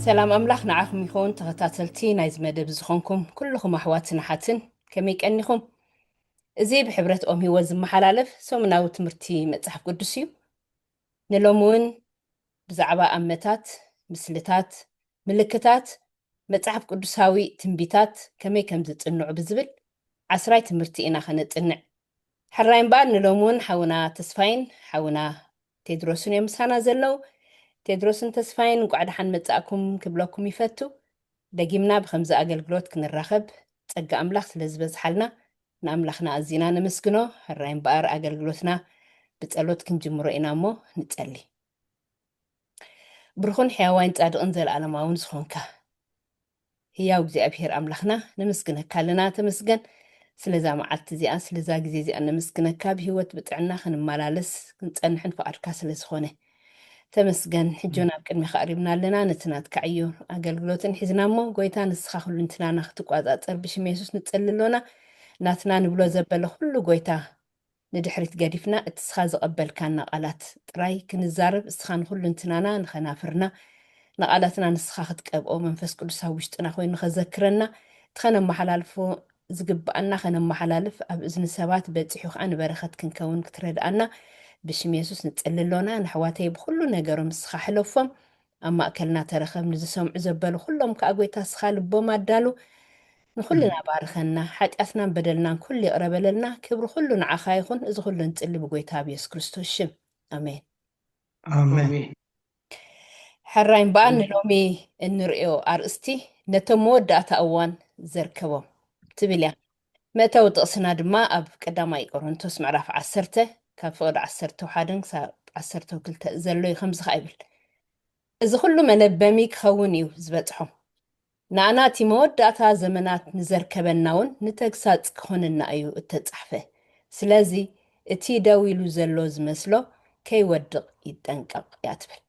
سلام أملاخ نعاكم يكون تغتاتلتي نايز مدب زخونكم كلكم أحواتنا حاتن كميك أنيكم زي بحبرة أمي وزم محلالف سومناو تمرتي متحف قدسيو نلومون بزعبا أمتات مسلتات ملكتات متحف قدساوي تنبيتات كمي كمزت النوع بزبل عسراي تمرتي إنا خنت النع حراين بار نلومون حونا تسفاين حونا تدرسون يمسانا زلو تدرسون تسفاين وقعد حن متأكم كبلوكم يفتو دقيمنا بخمسة أقلقلوت كنرخب تقى أملاخ سلزبز حالنا نأملاخنا أزينا نمسكنو هراين بقار أقلقلوتنا بتقلوت كنجمرو إنامو نتقلي برخون حيوان تقادو أنزل على ماون سخونكا هي وجزي أبهر أملاخنا نمسكنها كالنا تمسكن سلزا معالت زيان سلزا جزي زيان نمسكنها كابهيوت بتعنا خنمالالس كنتقنحن فأركا سلزخونه تمسجن حجونا بكلمة خاربنا لنا نتنات كعيو أقلقلوتن حزنامو قويتان السخاخ اللي انتنا ناختك وعزات أربش ميسوس نتسللونا ناتنا نبلو زبالو خلو قويتا ندحريت قادفنا اتسخاز قبل كان نقالات تراي كنزارب اسخان خلو انتنانا نخنافرنا نقالاتنا نسخاختك أبقو منفس كل ساوشتنا خوين نخذكرنا تخنا محلالفو زقبأنا خنا محلالف أب إذن سبات بتحيوخ أنا برخت كنكون كترد أنا بشم يسوس نتقللونا نحواتي بخلو نقرو مسخا حلوفهم أما أكلنا ترخب نزسهم عزبالو خلهم كأقويتا سخال بوما دالو نخلنا بارخنا حاج أثنا بدلنا كل يقربلنا كبر خلو نعخايخون إذا خلو نتقل بقويتا بيس كريستوس شم أمين آمين. حراين بان نلومي النرئيو أرستي نتمود داتا أوان زركبو تبليا متى وتقصنا دما أب قداماي قرنتوس معرف عسرته كافور عسرته حادن سا عسرته كلتا زلوي خمس خايبل إذا خلو منبمي كخونيو زبطحو نعناتي موداتا زمنات نزركبناون نتقسات كخوننا أيو التتصحفه سلازي اتي داويلو زلو زمسلو كي ودق يتنقق ياتبل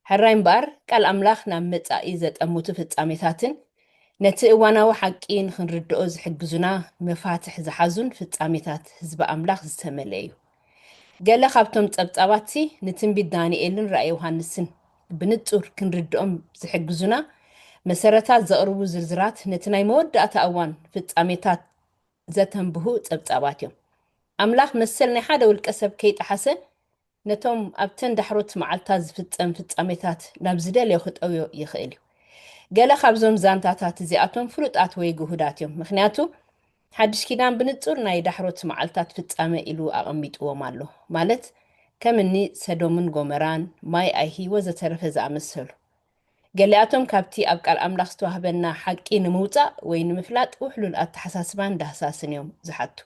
حراين بار قال أملاخنا متى إذا أموت في التأميثاتن نتي وانا حقين خنردقو زحجزنا مفاتح زحزون في التأميثات هزب أملاخ زتمليو قال خابتم تبتاباتي نتنبي دانيئيلن رأي يوحنسن بنطور كنردقهم زحجزنا مسارتات زقربو زرزرات نتناي موداتا أوان في التأميثات زتنبهو تبتاباتيو أملاخ مسلني حدا والكسب كيت حسن نتوم أبتن دحروت معالتاز في التأميثات نابزدال ياخد أو يخيليو قال خابزوم زانتاتات زياتهم فلوطات ወይ ጉሁዳትዮም ምክንያቱ ሓድሽ ኪዳን ብንጹር ናይ ዳሕሮት መዓልታት ፍጻመ ኢሉ ኣቐሚጥዎም ኣሎ ማለት ከምኒ ሰዶምን ጎመራን ማይ ኣይሂ ወዘተረፈ ዝኣመሰሉ ገሊኣቶም ካብቲ ኣብ ቃል ኣምላኽ ዝተዋህበና ሓቂ ንምውፃእ ወይ ንምፍላጥ ውሕሉል ኣተሓሳስባን ዳህሳስን እዮም ዝሓቱ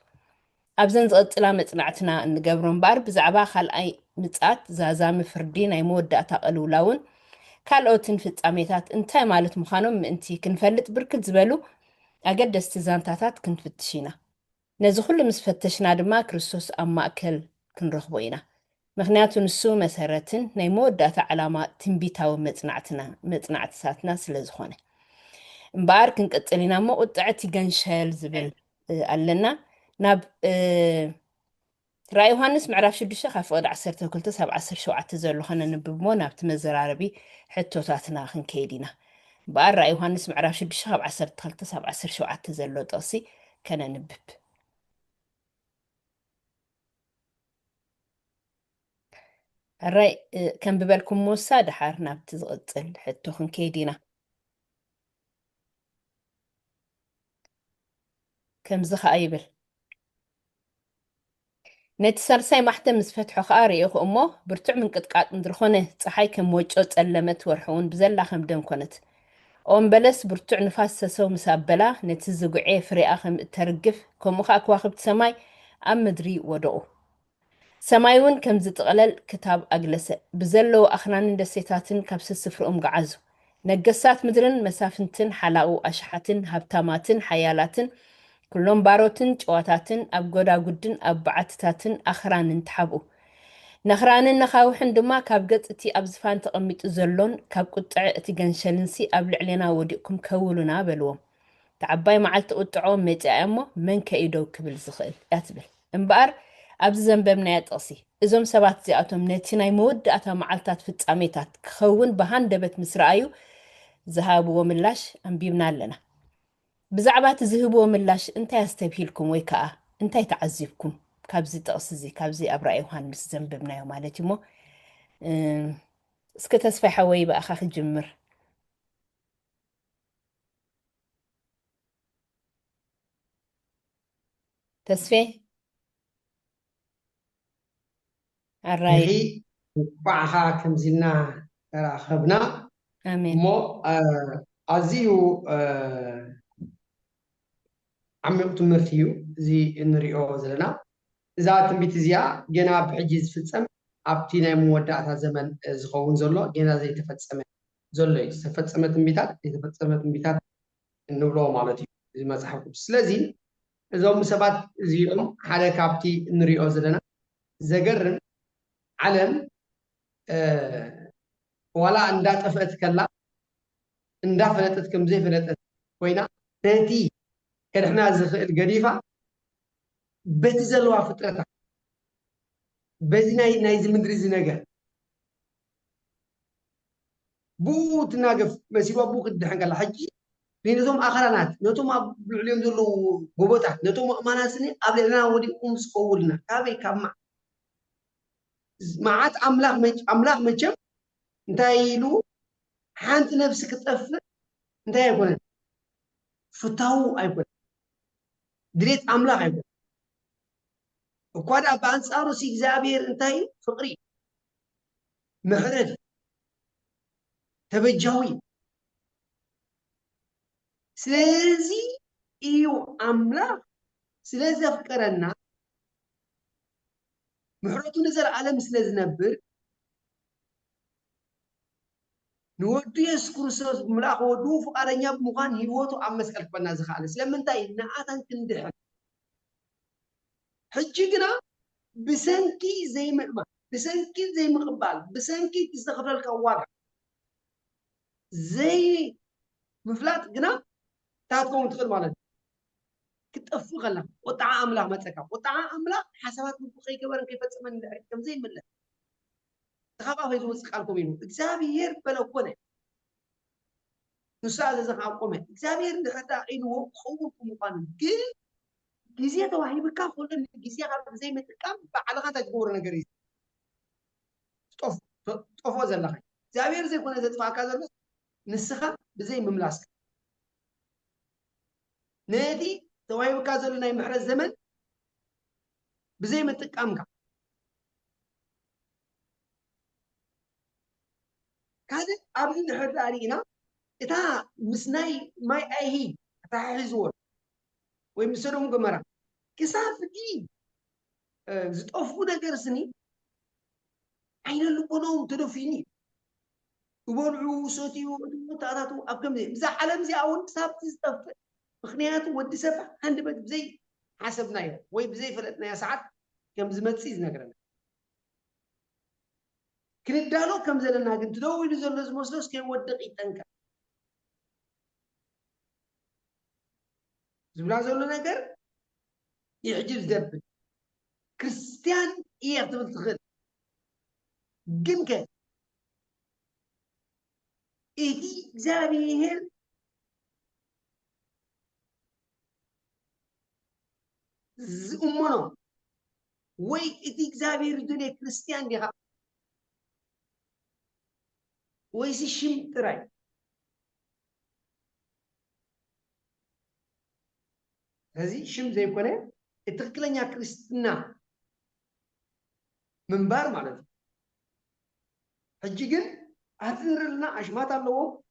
ኣብዘን ዝቐፅላ መጽናዕትና እንገብሮ እምበር ብዛዕባ ካልኣይ ምጻት ዛዛሚ ፍርዲ ናይ መወዳእታ ቐልውላውን ካልኦትን ፍጻሜታት እንታይ ማለት ምዃኖም ምእንቲ ክንፈልጥ ብርክት ዝበሉ ኣገደስቲ ዛንታታት ክንፍትሽ ኢና ነዚ ኩሉ ምስ ፈተሽና ድማ ክርስቶስ ኣብ ማእከል ክንረኽቦ ኢና ምክንያቱ ንሱ መሰረትን ናይ መወዳእታ ዓላማ ትንቢታዊ መጽናዕትታትና ስለ ዝኾነ እምበር ክንቀፅል ኢና እሞ ቁጥዐት ይገንሸል ዝብል ኣለና ናብ رأي يوحنس معرف شو دشة خاف قد عسرته كل تسعة عسر شو عتزل خلنا نبمونا بتمزر عربي حتى تاتنا خن كيدينا بقى رأي يوحنس معرف شو دشة خاف عسر كل تسعة عسر شو عتزل طاسي كان نبب الرأي كان ببالكم موسى دحارنا بتزغطل حتى خن كيدينا كم زخ أيبل نت سرساي محتم مزفتحو خاري اخو امو برتع من قطقات مدرخونه صحاي كموچو ጸለመት ወርሑን بزላ ከም ደም ኮነት ኦም በለስ برتع نفاس ሰሰው مسابلا نت ዝጉዒ ፍሪኣ ከም ተርግፍ ከምኡ ኸ ከዋኽብት ሰማይ ኣብ ምድሪ ወደቑ ሰማይውን ከም ዝጥቕለል ክታብ ኣግለሰ ብዘለው ኣኽናንን ደሴታትን ካብ ስፍርኦም ገዓዙ ነገሳት ምድርን መሳፍንትን ሓላኡ ኣሽሓትን ሃብታማትን ሓያላትን كلهم باروتن جواتاتن أبغدا جودن أبعتتاتن أخرانن تحبو نخرانن نخاوحن دما كابجت تي أبزفان تقميت زلون كاب قطع تي جنشلنسي قبل علينا وديكم كولنا بلوم تعباي معلت قطعو متأمو من كيدو كبل زخيل أتبل انبار أبز زنبمنا يتقصي إزوم سبات زياتهم نتيناي مود أتا معلتات في التأميتات كخون بهان دبت مسرأيو ዝሃብዎ ምላሽ ኣንቢብና ኣለና ብዛዕባ እቲ ዝህብዎ ምላሽ እንታይ ኣስተብሂልኩም ወይ ከዓ እንታይ ተዓዚብኩም ካብዚ ጥቕስ እዚ ካብዚ ኣብ ራእይ ዮሃንስ ዘንብብናዮ ማለት እዩ ሞ እስከ ተስፋይ ሓወይ በኣኻ ክጅምር تسفيه الراي نخي بعها كم زلنا راخبنا آمين مو أزيو عمق تمرتيو زي نريو زلنا إذا تنبيت زيا جنا بحجز فتسم أبتينا مودعة زمن زخون زلو جنا زي تفتسم زلو تفتسم تنبيتات تفتسم تنبيتات نبلو مالتي زي ما صحبكم سلازي إذا مسبات زيهم حدا كابتي نريو زلنا زجرن علم ولا عندها تفقت كلا عندها فلتت كم زي فلتت وينا تأتي كان إحنا القريفة بتزلوا فترة بزنا نايز من دري زناجة بوت ناقف مسيبا بوك الدحين قال حجي لينتهم آخرانات نتوما بالعليم دولو بوبوتا نتوما ما ناسني قبل لنا ودي سقولنا كابي كما معات أملاك مجم انتايلو حانت نفسك تطفل انتاي يكون فتاو أيكون دريت أملاك أيكون وقاد بأنصاره سي إغزابير انتاي فقري محرد تبجاوي سلازي إيو أملاك سلازي أفكرنا محرد نزل عالم سلاز نبر نودو يسكر سوز ملاك ودو فقارنيا بمغان هيوتو أمس كالفنا زخالة سلام انتاي نعاتن كندحن حجيقنا بسنكي زي مقبال بسنكي زي مقبال بسنكي تستخدم الكواقع زي مفلات قنا تاتكم تخل مالد كتقفو غلا وطعا أملاك متسكا وطعا أملاك حسابات مفقي كبارن كيف تسمن كم زي ملا تخافا في توسق لكم ينو إكزابير بلو كونه نساعد زخام قومه إكزابير نحتا إنو خوفكم مقانن كل جزية توحي بكا خلنا جزية غير زي ما تكام بعلاقة تجبور نجري طف زلخي إكزابير زي كونه زي تفاكا زلخ نسخة بزي مملاسك نادي توحي بكا زلنا يمحر الزمن بزي ما تكام كذا أبدي نحر علينا إتا مسناي ماي أيهي تحزور ويمسرهم جمرة كساف دي زتوفو نجر سني عين اللبنوم تدفيني وبرعو صوتي وتعراتو أبكم زي بزح علم زي أول ساب تستف مخنياتو ودي سبع عند بزي حسبنا يا وي بزي فلتنا يا ساعات كم زمت سيز نجرنا كنت دالو كم زلنا كنت دوي لزول مسلوس كي ودق يتنكر زبنا زول نجر يعجز دب كريستيان يعتبر تغل جنك إيدي زابيهل أمنا وي إيدي زابير الدنيا كريستيان ديها وي سيشم تراي هذه شم زي كونه اتقلنيا كريستنا من بار معناتها حجي جن أثر لنا عشمات الله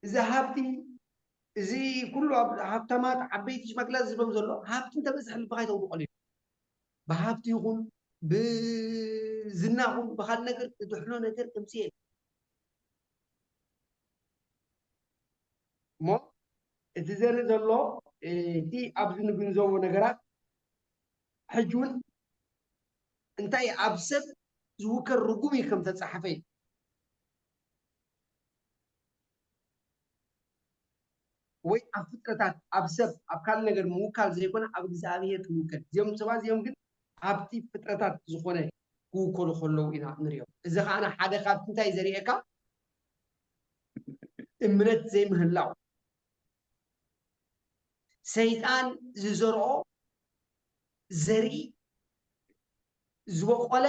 إذا هابتي زي كله هابتمات عبيتش مقلاز زبم زلو هابتي انت بس حل بغاية وضو قليل بهابتي يغون بزناهم بخال نقر تدحلو نقر تمثيل مو اتزر زلو تي أبزن بنزو نقرات حجون انتاي أبسب زوكر رقومي كم تتصحفين ወይ ኣብ ፍጥረታት ኣብ ሰብ ኣብ ካልእ ነገር ምውካል ዘይኮነ ኣብ እግዚኣብሔር ክውከል እዚኦም ሰባት እዚኦም ግን ኣብቲ ፍጥረታት ዝኾነ ክውከሉ ከለዉ ኢና ንሪኦም እዚ ከዓ ሓደ ካብቲ እንታይ ዘርእየካ እምነት ዘይምህላው ሰይጣን ዝዘርኦ ዘርኢ ዝበቆለ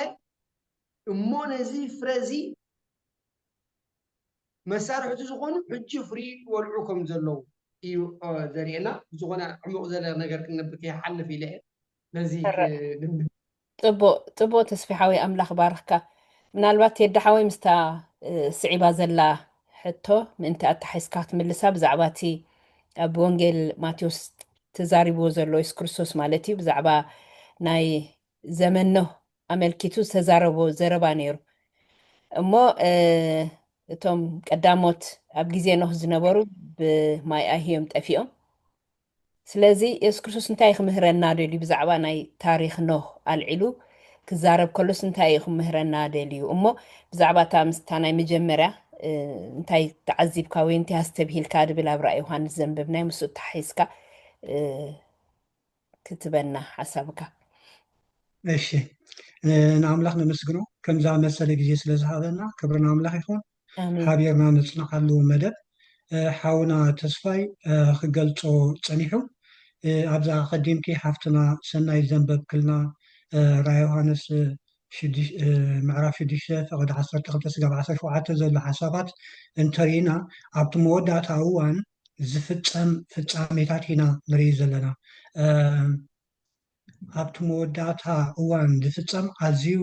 እሞ ነዚ ፍረዚ መሳርሕቲ ዝኾኑ ሕጂ ፍሪ ወልዑ ከም ዘለዉ እዩ ዘርእየና ዝኾነ ዕሙቕ ዘለ ነገር ክንነብር ከይሓልፍ ኢለ ነዚ ፅቡቅ ተስፊሓዊ ኣምላኽ ባርኽካ ምናልባት የዳሓወይ ምስታ ስዒባ ዘላ ሕቶ ምእንቲ ኣተሓይስካ ክትምልሳ ብዛዕባ እቲ ኣብ ወንጌል ማቴዎስ ተዛሪብዎ ዘሎ የሱስ ክርስቶስ ማለት እዩ ብዛዕባ ናይ ዘመኖ ኣመልኪቱ ዝተዛረቦ ዘረባ ነይሩ እሞ እቶም ቀዳሞት ኣብ ግዜ ኖህ ዝነበሩ ብማይ ኣሂዮም ጠፊኦም ስለዚ የሱስ ክርስቶስ እንታይ ክምህረና ደልዩ ብዛዕባ ናይ ታሪክ ኖህ ኣልዒሉ ክዛረብ ከሎስ እንታይ ክምህረና ደልዩ እሞ ብዛዕባ እታ ምስታ ናይ መጀመርያ እንታይ ተዓዚብካ ወይ እንታይ ኣስተብሂልካ ድብል ኣብ ራእይ ዮሃንስ ዘንብብናይ ምስኡ ተሓሒዝካ ክትበና ሓሳብካ እሺ ንኣምላኽ ነመስግኖ ከምዛ መሰለ ግዜ ስለ ዝሃበና ክብሪ ንኣምላኽ ይኹን ሓቢርና ነፅናዓሉ መደብ ሓውና ተስፋይ ክገልፆ ፀኒሑ ኣብዛ ቀዲምቲ ሓፍትና ሰናይ ዘንበብክልና ራእይ ዮሃንስ ምዕራፍ 6 ፈቅዲ 12 ስጋብ 17 ዘሎ ሓሳባት እንተሪኢና ኣብቲ መወዳእታ እዋን ዝፍፀም ፍፃሜታት ኢና ንርኢ ዘለና ኣብቲ መወዳእታ እዋን ዝፍፀም ኣዝዩ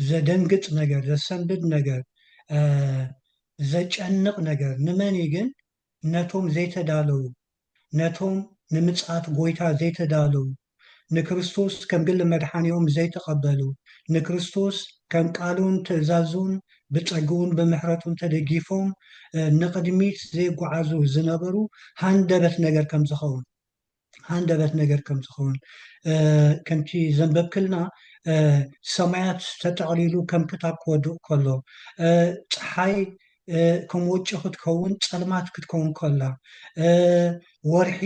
ዘደንግፅ ነገር ዘሰንብድ ነገር ዘጨንቕ ነገር ንመን ግን ነቶም ዘይተዳለዉ ነቶም ንምፅኣት ጎይታ ዘይተዳለዉ ንክርስቶስ ከም ግሊ መድሓኒኦም ዘይተቐበሉ ንክርስቶስ ከም ቃሉን ትእዛዙን ብፀጉውን ብምሕረቱን ተደጊፎም ንቅድሚት ዘይጓዓዙ ዝነበሩ ሃንደበት ነገር ከም ዝኸውን ከምቲ ዘንበብክልና ሰማያት ተጠቕሊሉ ከም ክታብ ክወድቕ ከሎ ፀሓይ ከም ወጪ ክትከውን ፀልማት ክትከውን ከላ ወርሒ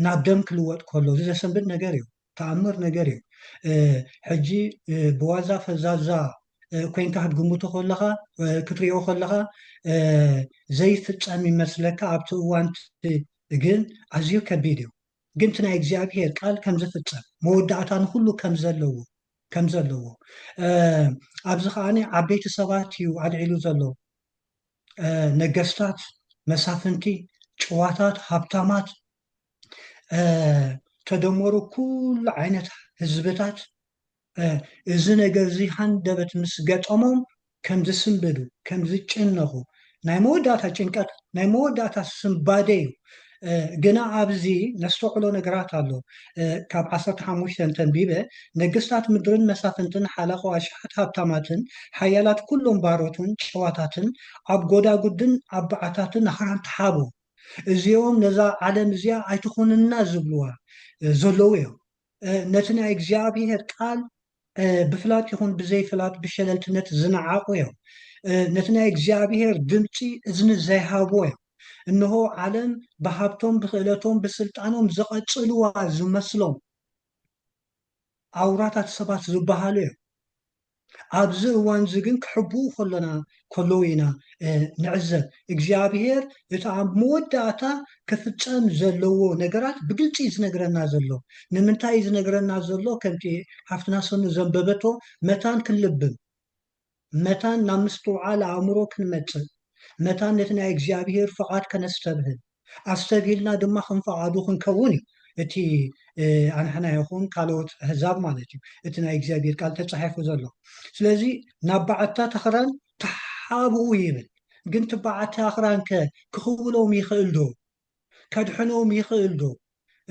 ናብ ደም ክልወጥ ከሎ ዘሰንብድ ነገር እዩ ተኣምር ነገር እዩ ሕጂ ብዋዛ ፈዛዛ ኮይንካ ክትግምቶ ከለካ ክትሪኦ ከለካ ዘይፍፀም ይመስለካ ኣብቲ እዋን ግን ኣዝዩ ከቢድ እዩ ግን እቲ ናይ እግዚኣብሄር ቃል ከም ዝፍፀም መወዳእታ ንኩሉ ከም ዘለዎ ኣብዚ ከዓኒ ዓበይቲ ሰባት እዩ ኣልዒሉ ዘሎ ነገስታት መሳፍንቲ ጭዋታት ሃብታማት ተደመሩ ኩሉ ዓይነት ህዝብታት እዚ ነገር እዚ ሃንደበት ምስ ገጠሞም ከም ዝስንብዱ ከም ዝጭነኹ ናይ መወዳእታ ጭንቀት ናይ መወዳእታ ስንባደ እዩ ግና ኣብዚ ነስተውዕሎ ነገራት ኣሎ ካብ 15 ተንቢበ ነገስታት ምድርን መሳፍንትን ሓለቆ ኣሽሓት ሃብታማትን ሓያላት ኩሎም ባሮትን ጨዋታትን ኣብ ጎዳጉድን ኣብ በዓታትን ኣኽራን ተሓቡ እዚኦም ነዛ ዓለም እዚኣ ኣይትኹንና ዝብልዋ ዘለዉ እዮም ነቲ ናይ እግዚኣብሄር ቃል ብፍላጥ ይኹን ብዘይፍላጥ ብሸለልትነት ዝነዓቑ እዮም ነቲ ናይ እግዚኣብሄር ድምፂ እዝኒ ዘይሃብዎ እዮም እንሆ ዓለም ብሃብቶም ብክእለቶም ብስልጣኖም ዘቐፅልዋ ዝመስሎም ኣውራታት ሰባት ዝበሃሉ እዮም ኣብዚ እዋን እዚ ግን ክሕብኡ ከለዉ ኢና ንዕዘብ እግዚኣብሄር እቲ ኣብ መወዳእታ ክፍፀም ዘለዎ ነገራት ብግልፂ ዝነግረና ዘሎ ንምንታይ ዝነግረና ዘሎ ከምቲ ሓፍትና ሰኑ ዘንበበቶ መታን ክንልብን መታን ናብ ምስትውዓል ኣእምሮ ክንመፅእ መታን ነቲ ናይ እግዚኣብሄር ፍቓድ ከነስተብህል ኣስተብሂልና ድማ ክንፈቓዱ ክንከውን እዩ እቲ ኣንሕና ይኹን ካልኦት ኣህዛብ ማለት እዩ እቲ ናይ እግዚኣብሄር ቃል ተፃሒፉ ዘሎ ስለዚ ናብ በዓታት ኣኽራን ተሓብኡ ይብል ግን እቲ በዓቲ ኣኽራን ክኽውሎም ይኽእል ዶ ከድሕኖም ይኽእል ዶ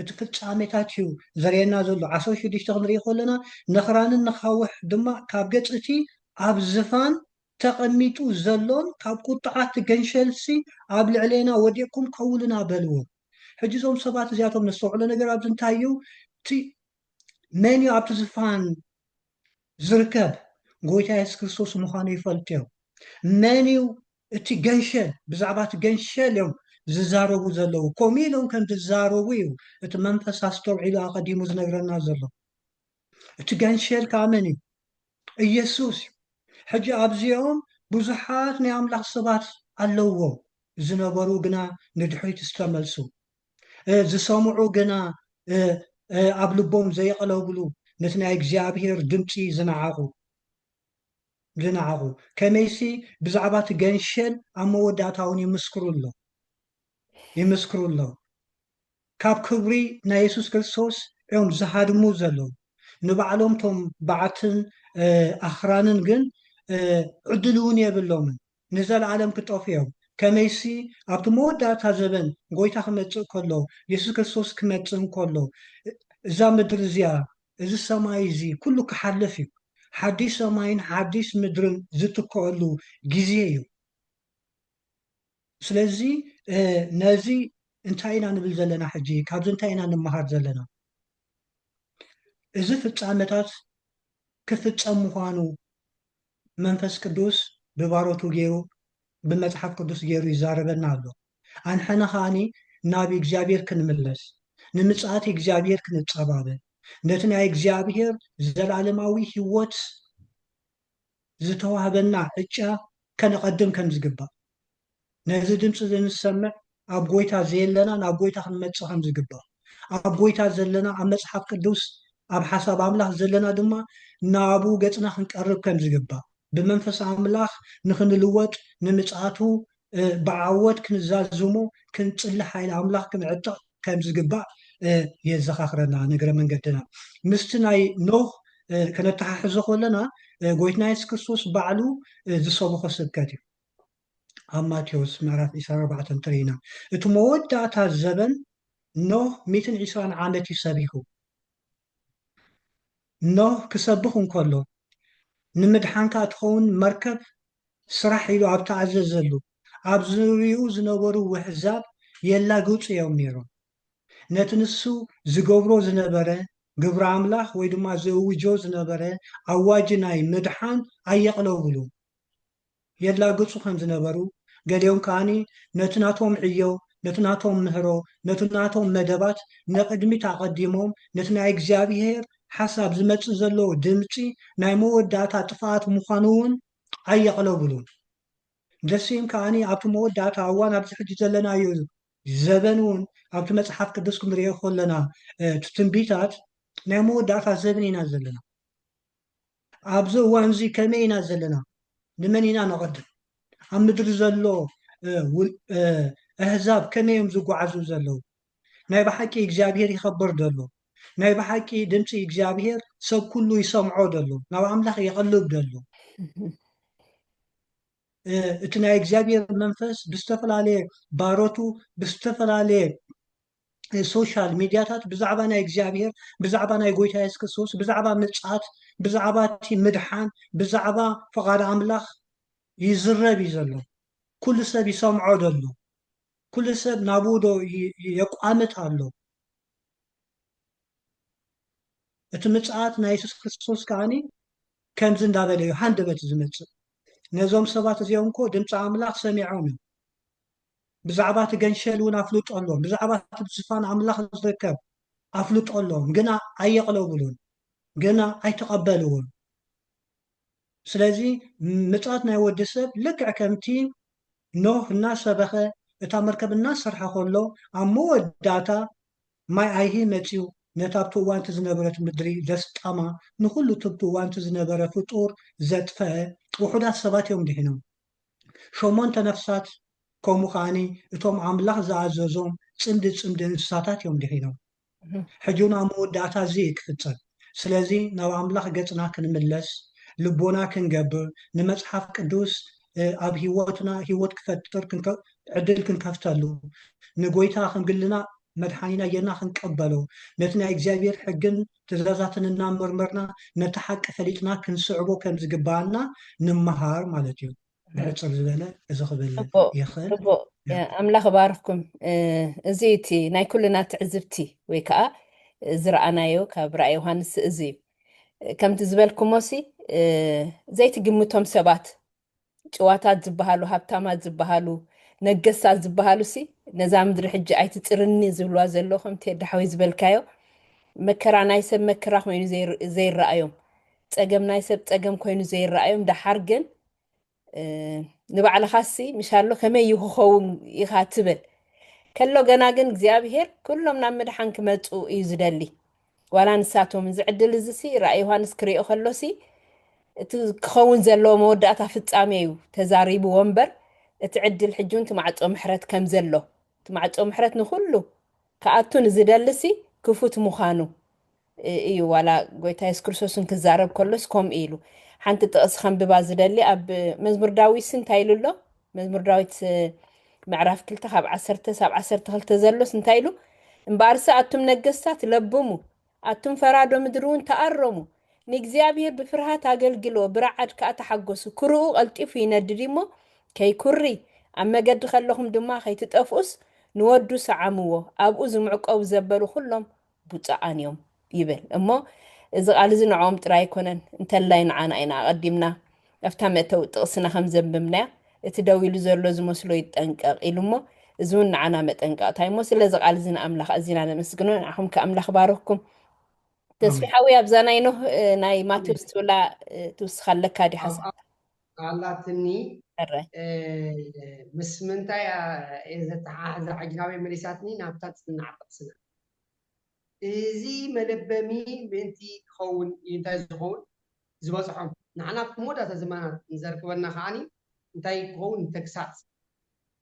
እቲ ፍፃሜታት እዩ ዘርየና ዘሎ 16 ክንሪኢ ከለና ነኽራንን ንኻውሕ ድማ ካብ ገፅ እቲ ኣብ ዝፋን ተቐሚጡ ዘሎን ካብ ቁጥዓት ገንሸልሲ ኣብ ልዕሌና ወዲቕኩም ከውልና በልዎም ሕጂ እዞም ሰባት እዚኣቶም ነስተውዕሎ ነገር ኣብዚ እንታይ እዩ እቲ መን እዩ ኣብቲ ዝፋን ዝርከብ ጎይታ የሱስ ክርስቶስ ምዃኑ ይፈልጥዮም መን እዩ እቲ ገንሸል ብዛዕባ እቲ ገንሸል እዮም ዝዛረቡ ዘለዉ ከምኡ ኢሎም ከም ዝዛረቡ እዩ እቲ መንፈስ ኣስተውዒሉ ኣቐዲሙ ዝነግረና ዘሎ እቲ ገንሸል ከዓ መን እዩ ኢየሱስ እዩ ሕጂ ኣብዚኦም ብዙሓት ናይ ኣምላኽ ሰባት ኣለዎ ዝነበሩ ግና ንድሕሪት ዝተመልሱ ዝሰምዑ ግና ኣብ ልቦም ዘይቀለብሉ ነቲ ናይ እግዚኣብሔር ድምፂ ዝነዓቑ ከመይሲ ብዛዕባ እቲ ገንሸል ኣብ መወዳእታ እውን ይምስክሩ ኣሎ ካብ ክብሪ ናይ የሱስ ክርስቶስ እዮም ዝሃድሙ ዘለዉ ንባዕሎም ቶም በዓትን ኣኽራንን ግን ዕድል እውን የብሎምን ንዘለዓለም ክጠፍ እዮም ከመይሲ ኣብቲ መወዳእታ ዘበን ጎይታ ክመፅእ ከሎ የሱስ ክርስቶስ ክመፅእ እንከሎ እዛ ምድሪ እዚኣ እዚ ሰማይ እዚ ኩሉ ክሓልፍ እዩ ሓዲስ ሰማይን ሓዲስ ምድርን ዝትከአሉ ግዜ እዩ ስለዚ ነዚ እንታይ ኢና ንብል ዘለና ሕጂ ካብዚ እንታይ ኢና ንምሃር ዘለና እዚ ፍፃመታት ክፍፀም ምኳኑ መንፈስ ቅዱስ ብባሮቱ ገይሩ ብመፅሓፍ ቅዱስ ገይሩ ይዛረበና ኣሎ ኣንሕና ከዓኒ ናብ እግዚኣብሔር ክንምለስ ንምፅኣት እግዚኣብሔር ክንፀባበል ነቲ ናይ እግዚኣብሔር ዘለዓለማዊ ሂወት ዝተዋህበና ዕጫ ከነቐድም ከም ዝግባእ ነዚ ድምፂ ዝንሰምዕ ኣብ ጎይታ ዘየለና ናብ ጎይታ ክንመፅእ ከም ዝግባእ ኣብ ጎይታ ዘለና ኣብ መፅሓፍ ቅዱስ ኣብ ሓሳብ ኣምላኽ ዘለና ድማ ናብኡ ገፅና ክንቀርብ ከም ዝግባእ ብመንፈስ ኣምላኽ ንክንልወጥ ንምፅኣቱ ብዓወት ክንዛዝሞ ክንፅሊ ሓይሊ ኣምላኽ ክንዕጥቕ ከም ዝግባእ የዘኻኽረና ነገረ መንገድና ምስቲ ናይ ኖህ ከነተሓሕዞ ከለና ጎይትና የሱስ ክርስቶስ ባዕሉ ዝሰብኮ ስብከት እዩ ኣብ ማቴዎስ ምዕራፍ 24 እንተሪኢና እቲ መወዳእታ ዘበን ኖህ 120 ዓመት እዩ ሰቢኹ ኖህ ክሰብኽ እንከሎ ንምድሓንካ እትኸውን መርከብ ስራሕ ኢሉ ኣብ ተኣዘዘሉ ኣብ ዙርይኡ ዝነበሩ ውሕዛብ የላግፁ እዮም ነይሮም ነቲ ንሱ ዝገብሮ ዝነበረ ግብሪ ኣምላኽ ወይ ድማ ዘውጆ ዝነበረ ኣዋጅ ናይ ምድሓን ኣየቕለብሉ የላግፁ ከም ዝነበሩ ገሊኦም ከዓኒ ነቲ ናቶም ዕዮ ነቲ ናቶም ምህሮ ነቲ ናቶም መደባት ነቅድሚት ኣቐዲሞም ነቲ ናይ እግዚኣብሔር ሓሳብ ዝመፅእ ዘሎ ድምፂ ናይ መወዳእታ ጥፋኣት ምዃኑ እውን ኣየቕለብሉን ደሲም ከዓኒ ኣብቲ መወዳእታ እዋን ኣብዚ ሕጂ ዘለናዮ ዘበን እውን ኣብቲ መፅሓፍ ቅዱስ ክንሪኦ ከለና እቲ ትንቢታት ናይ መወዳእታ ዘበን ኢና ዘለና ኣብዚ እዋን እዚ ከመይ ኢና ዘለና ንመን ኢና ነቐድም ኣብ ምድሪ ዘሎ ኣህዛብ ከመይ እዮም ዝጓዓዙ ዘለዉ ናይ ብሓቂ እግዚኣብሔር ይኸበር ደሎ ናይ ብሓቂ ድምፂ እግዚኣብሔር ሰብ ኩሉ ይሰምዖ ደሎ ናብ ኣምላኽ ይቐልብ ደሎ እቲ ናይ እግዚኣብሔር መንፈስ ብዝተፈላለየ ባሮቱ ብዝተፈላለየ ሶሻል ሚድያታት ብዛዕባ ናይ እግዚኣብሔር ብዛዕባ ናይ ጎይታ የሱስ ክርስቶስ ብዛዕባ ምፅኣት ብዛዕባ እቲ ምድሓን ብዛዕባ ፍቓድ ኣምላኽ ይዝረብ እዩ ዘሎ ኩሉ ሰብ ይሰምዖ ደሎ ኩሉ ሰብ ናብኡ ዶ የቋምት ኣሎ እቲ ምፅኣት ናይ የሱስ ክርስቶስ ከዓኒ ከምዚ እንዳበለ እዩ ሃንደበት ዝመፅእ ነዞም ሰባት እዚኦም እኮ ድምፂ ኣምላኽ ሰሚዖም እዮም ብዛዕባ እቲ ገንሸል እውን ኣፍልጦሎም ብዛዕባ እቲ ብዝፋን ኣምላኽ ዝርከብ ኣፍልጦሎም ግና ኣየቕለብሉን ግና ኣይተቐበልውን ስለዚ ምፅኣት ናይ ወዲ ሰብ ልክዕ ከምቲ ኖህ እናሰበኸ እታ መርከብ እናሰርሐ ከሎ ኣብ መወዳእታ ማይ ኣይሂ መፂኡ ነታ ኣብቲ እዋንቲ ዝነበረት ምድሪ ዘስጣማ ንኩሉ ትብቲ እዋንቲ ዝነበረ ፍጡር ዘጥፈአ ውሑዳት ሰባት እዮም ድሒኖም 8 ነፍሳት ከምኡ ከዓኒ እቶም ኣምላኽ ዝኣዘዞም ፅምዲ ፅምዲ እንስሳታት እዮም ድሒኖም ሕጂ ኣብ መወዳእታ እዚ ክፍፀም ስለዚ ናብ ኣምላኽ ገፅና ክንምለስ ልቦና ክንገብር ንመፅሓፍ ቅዱስ ኣብ ሂወትና ሂወት ክፈጥር ዕድል ክንከፍተሉ ንጎይታ ክንግልና መድሓኒና ጌርና ክንቀበሎ ነቲ ናይ እግዚኣብሔር ሕግን ትእዛዛትን እናመርመርና ነቲ ሓቂ ፈሊጥና ክንስዕቦ ከም ዝግባአና ንምሃር ማለት እዩ ብዕፅር ዝበለ እዚ ክብል ይኽእል ኣምላኽ ባርክኩም እዚ እቲ ናይ ኩልና ትዕዝብቲ ወይ ከዓ ዝረኣናዮ ካብ ራእይ ዮሃንስ እዚ እዩ ከምቲ ዝበልኩሞሲ ዘይትግምቶም ሰባት ጭዋታት ዝበሃሉ ሃብታማት ዝበሃሉ ነገስታት ዝበሃሉ ሲ ነዛ ምድሪ ሕጂ ኣይትፅርኒ ዝብልዋ ዘሎ ከምቲ ዳሓወይ ዝበልካዮ መከራ ናይ ሰብ መከራ ኮይኑ ዘይረኣዮም ፀገም ናይ ሰብ ፀገም ኮይኑ ዘይረኣዮም ዳሓር ግን ንባዕልኻ ሲ ምሻሎ ከመይ ይኽኸውን ኢኻ ትብል ከሎ ገና ግን እግዚኣብሔር ኩሎም ናብ ምድሓን ክመፁ እዩ ዝደሊ ዋላ ንሳቶም ዝዕድል እዚ ሲ ራእይ ዮሃንስ ክሪኦ ከሎሲ እቲ ክኸውን ዘለዎ መወዳእታ ፍጻሜ እዩ ተዛሪቡ ወንበር እቲ ዕድል ሕጁን ትማዕፆ ምሕረት ከም ዘሎ ትማዕፆ ምሕረት ንኩሉ ከኣቱን ዝደልሲ ክፉት ምዃኑ እዩ ዋላ ጎይታ የሱስ ክርስቶስን ክዛረብ ከሎስ ከምኡ ኢሉ ሓንቲ ጥቕስ ከንብባ ዝደሊ ኣብ መዝሙር ዳዊት እንታይ ኢሉ ኣሎ መዝሙር ዳዊት ምዕራፍ 2 ካብ 10 ሳብ 12 ዘሎስ እንታይ ኢሉ እምበኣርሳ ኣቱም ነገስታት ለብሙ ኣቱም ፈራዶ ምድሪ እውን ተኣረሙ ንእግዚኣብሔር ብፍርሃት ኣገልግሎ ብረዓድ ከዓ ተሓገሱ ክርኡ ቀልጢፉ ይነድድ እሞ ከይኩሪ ኣብ መገዲ ከለኹም ድማ ከይትጠፍኡስ ንወዱ ሰዓምዎ ኣብኡ ዝምዕቀቡ ዘበሉ ኩሎም ቡፃኣን እዮም ይብል እሞ እዚ ቃል እዚ ንዖም ጥራይ ኣይኮነን እንተላይ ንዓና ኢና ቀዲምና ኣብታ መእተዊ ጥቕስና ከም ዘንብብናያ እቲ ደው ኢሉ ዘሎ ዝመስሎ ይጠንቀቕ ኢሉ እሞ እዚ እውን ንዓና መጠንቀቕታ እሞ ስለዚ ቃል እዚ ንኣምላኽ ኣዚና ነመስግኖ ንዓኹም ከኣምላኽ ባረኽኩም ተስፊሓዊ ኣብዛ ናይ ኖህ ናይ ማቴዎስ ትብላ ትውስኻለካ ዲ ሓሳብ ኣላትኒ ኣራይ ምስ ምንታይ ዘተሓሓዘ ዓጅናበይ መሊሳትኒ ናብታት ዝናዓጠቕስና እዚ መለበሚ ምእንቲ ክኸውን እንታይ ዝኸውን ዝበፅሖም ንዓና ብመወዳእታ ዘመናት ንዘርክበና ከዓኒ እንታይ ክኸውን ተግሳጽ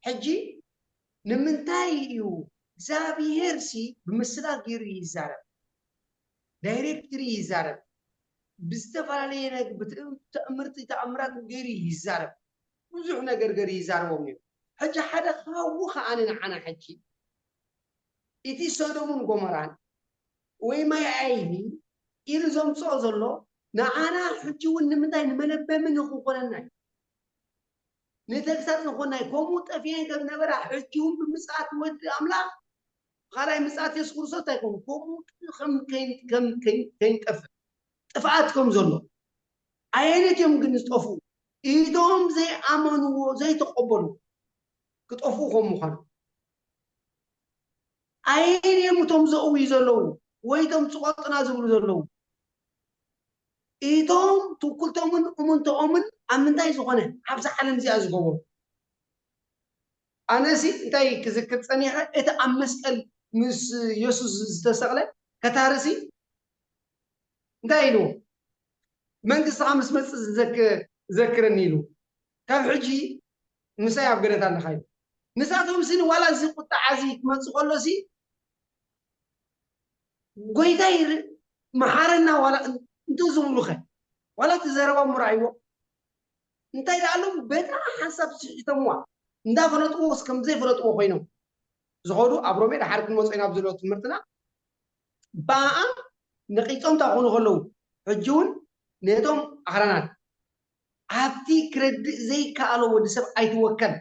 ሕጂ ንምንታይ እዩ እግዚኣብሔር ሲ ብምስላክ ገይሩ ይዛረብ ዳይሬክት ገይሩ ይዛረብ ብዝተፈላለየ ነገር ብተእምርቲ ተኣምራት ገይሩ ይዛረብ ብዙሕ ነገር ገይሩ ይዛረቦም እዩ ሕጂ ሓደ ካብኡ ከዓኒ ንዓና ሕጂ እቲ ሶዶምን ጎሞራን ወይ ማይ ዓይኒ ኢሉ ዘምፅኦ ዘሎ ንዓና ሕጂ እውን ንምንታይ ንመለበሚ ንክኾነና ንተግሳጽ ንኾንና ከምኡ ጠፊአን ከም ነበራ ሕጂ እውን ብምፅኣት ወዲ ኣምላኽ ካልኣይ ምፅኣት የሱስ ክርስቶስ እንታይ ከምኡ ከም ከይንጠፍእ ጥፍኣት ከም ዘሎ ዓይነት እዮም ግን ዝጠፍኡ ኢዶም ዘይኣመንዎ ዘይተቐበሉ ክጠፍኡ ከም ምዃኑ ዓይን እቶም ዘእውዩ ዘለዉ ወይ እቶም ፅቆጥና ዝብሉ ዘለዉ ኢቶም ትውክልቶምን እሙንቶኦምን ኣብ ምንታይ ዝኾነ ኣብዛ ዓለም እዚኣ ዝገበሩ ኣነሲ እንታይ ክዝክር ፀኒሐ እቲ ኣብ መስቀል ምስ የሱስ ዝተሰቕለ ከታርሲ እንታይ ኢሉ መንግስትኻ ምስ መፅእ ዝዘክረኒ ኢሉ ካብ ሕጂ ምሳይ ኣብ ገደት ኣለኻ ኢሉ ንሳቶም ሲኒ ዋላ እዚ ቁጣዕ እዚ ክመፅእ ከሎሲ ጎይታ መሓረና ዋላ እንተዝብሉኸ ዋላ ትዘረቦም ራእይዎ እንታይ ዳኣሎም በጣም ሓሳብ ስሕተምዋ እንዳፈለጥዎስ ከም ዘይፈለጥዎ ኮይኖም ዝኸዱ ኣብ ሮሜ ድሓር ክንመፁ ኢና ኣብ ዘለዎ ትምህርትና በኣ ነቂፆም ታኾኑ ከለዉ ሕጂ እውን ነቶም ኣኽራናት ኣብቲ ክረድእ ዘይከኣሎ ወዲ ሰብ ኣይትወከል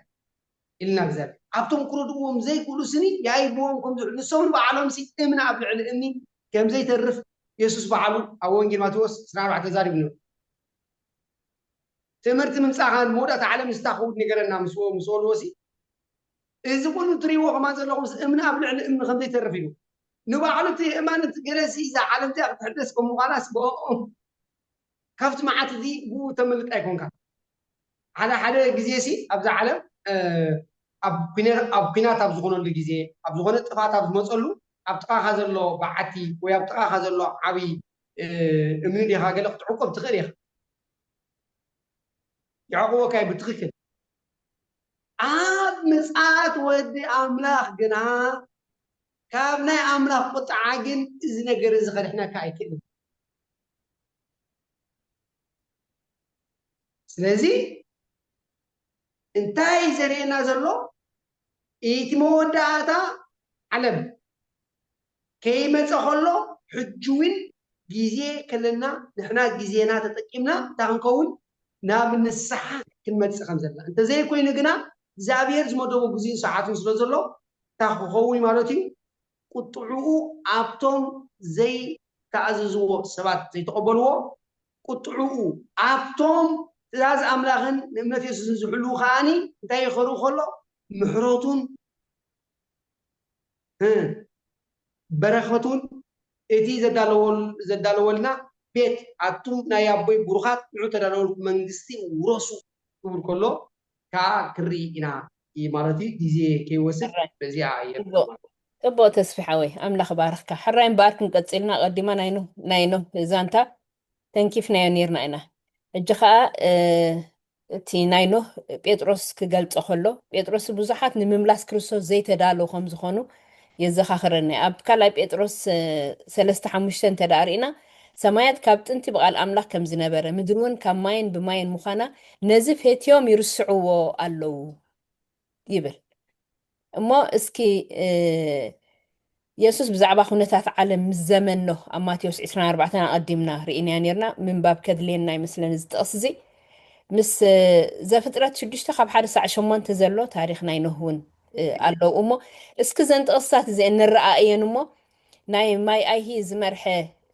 ኢልና እግዚኣብሔር ኣብቶም ክረድእዎም ዘይክእሉ ስኒ ያይብዎም ከም ዝብሉ ንሶም ንባዕሎም ሲ እምኒ ኣብ ልዕሊ እምኒ ከም ዘይተርፍ የሱስ በዓሉ ኣብ ወንጌል ማቴዎስ 24 ተዛሪብኑ ትምህርቲ ምምፃእኻ መውዳእታ ዓለም ዝታኸውድ ነገረና ምስ በልዎሲ እዚ ኩሉ ትሪእዎ ከማ ዘለኹም እምኒ ኣብ ልዕሊ እምኒ ከም ዘይተርፍ ኢሉ ንባዕሉ እቲ እማን እቲ ገለሲ እዛ ዓለም እዚኣ ክትሕደስ ከም ምዃናስ ብኦም ካብቲ መዓት እዚ ብኡ ተመልጥ ኣይኮንካ ሓደ ግዜ ሲ ኣብዛ ዓለም ኣብ ኩናት ኣብ ዝኾነሉ ግዜ ኣብ ዝኾነ ጥፋት ኣብ ዝመፀሉ ኣብ ጥቃኻ ዘሎ በዓቲ ወይ ኣብ ጥቃኻ ዘሎ ዓብይ እምኒ ዲኻ ገለ ክትዕቆብ ትኽእል ኢኻ يعقوبك بتخكل عاد مسعات ودي أملاخ جنا كابنا أملاخ قطعاجن إذن جرز خلينا كايكين سلزي انتاي زرينا زلو يتمود داتا علم كيما تخلو حجوين جيزي كلنا نحنا جيزينا تتكيمنا تانكون ناب النسحة كلمة خمسة أنت زي كوين جنا زابير زمدو بجزين ساعات سلزلو تاخوي مالتي قطعوه عبتم زي تعززوا سبات زي تقبلوا قطعوه عبتم تلاز أملاخن نمتي سنزحلو خاني انتي خلو خلو محروتون برختون اتي زدالولنا بيت عطوم نايابوي بروخات نعو تدالول منجستي ورسو ክብል ከሎ ከዓ ክርኢ ኢና ማለትዩ ግዜ ከይወስድ በዚኣ ጥቡቅ ተስፊሓ ወይ ኣምላኽ ባርኽካ ሕራይ እምበኣር ክንቀፂልና ቀዲማ ናይኖ ዛንታ ተንኪፍናዮ ነርና ኢና እጂ ከዓ እቲ ናይ ኖህ ጴጥሮስ ክገልፆ ከሎ ጴጥሮስ ብዙሓት ንምምላስ ክርስቶስ ዘይተዳለዉ ከም ዝኾኑ የዘኻኽረኒ ኣብ ካልኣይ ጴጥሮስ 3:5 ተዳሪእና ሰማያት ካብ ጥንቲ ብቓል ኣምላኽ ከም ዝነበረ ምድሪ እውን ካብ ማይን ብማይን ምዃና ነዚ ፈትዮም ይርስዕዎ ኣለዉ ይብል እሞ እስኪ ኢየሱስ ብዛዕባ ኩነታት ዓለም ምስ ዘመኖ ኣብ ማቴዎስ 24 ኣቐዲምና ርኢናያ ነርና ምንባብ ከድልየና ይመስለኒ ዝጥቕስ እዚ ምስ ዘፍጥረት 6 ካብ 1-8 ዘሎ ታሪክ ናይ ኖህ እውን ኣለዉ እሞ እስኪ ዘን ጥቕስታት እዚአን ንረኣየን እሞ ናይ ማይ ኣይሂ ዝመርሐ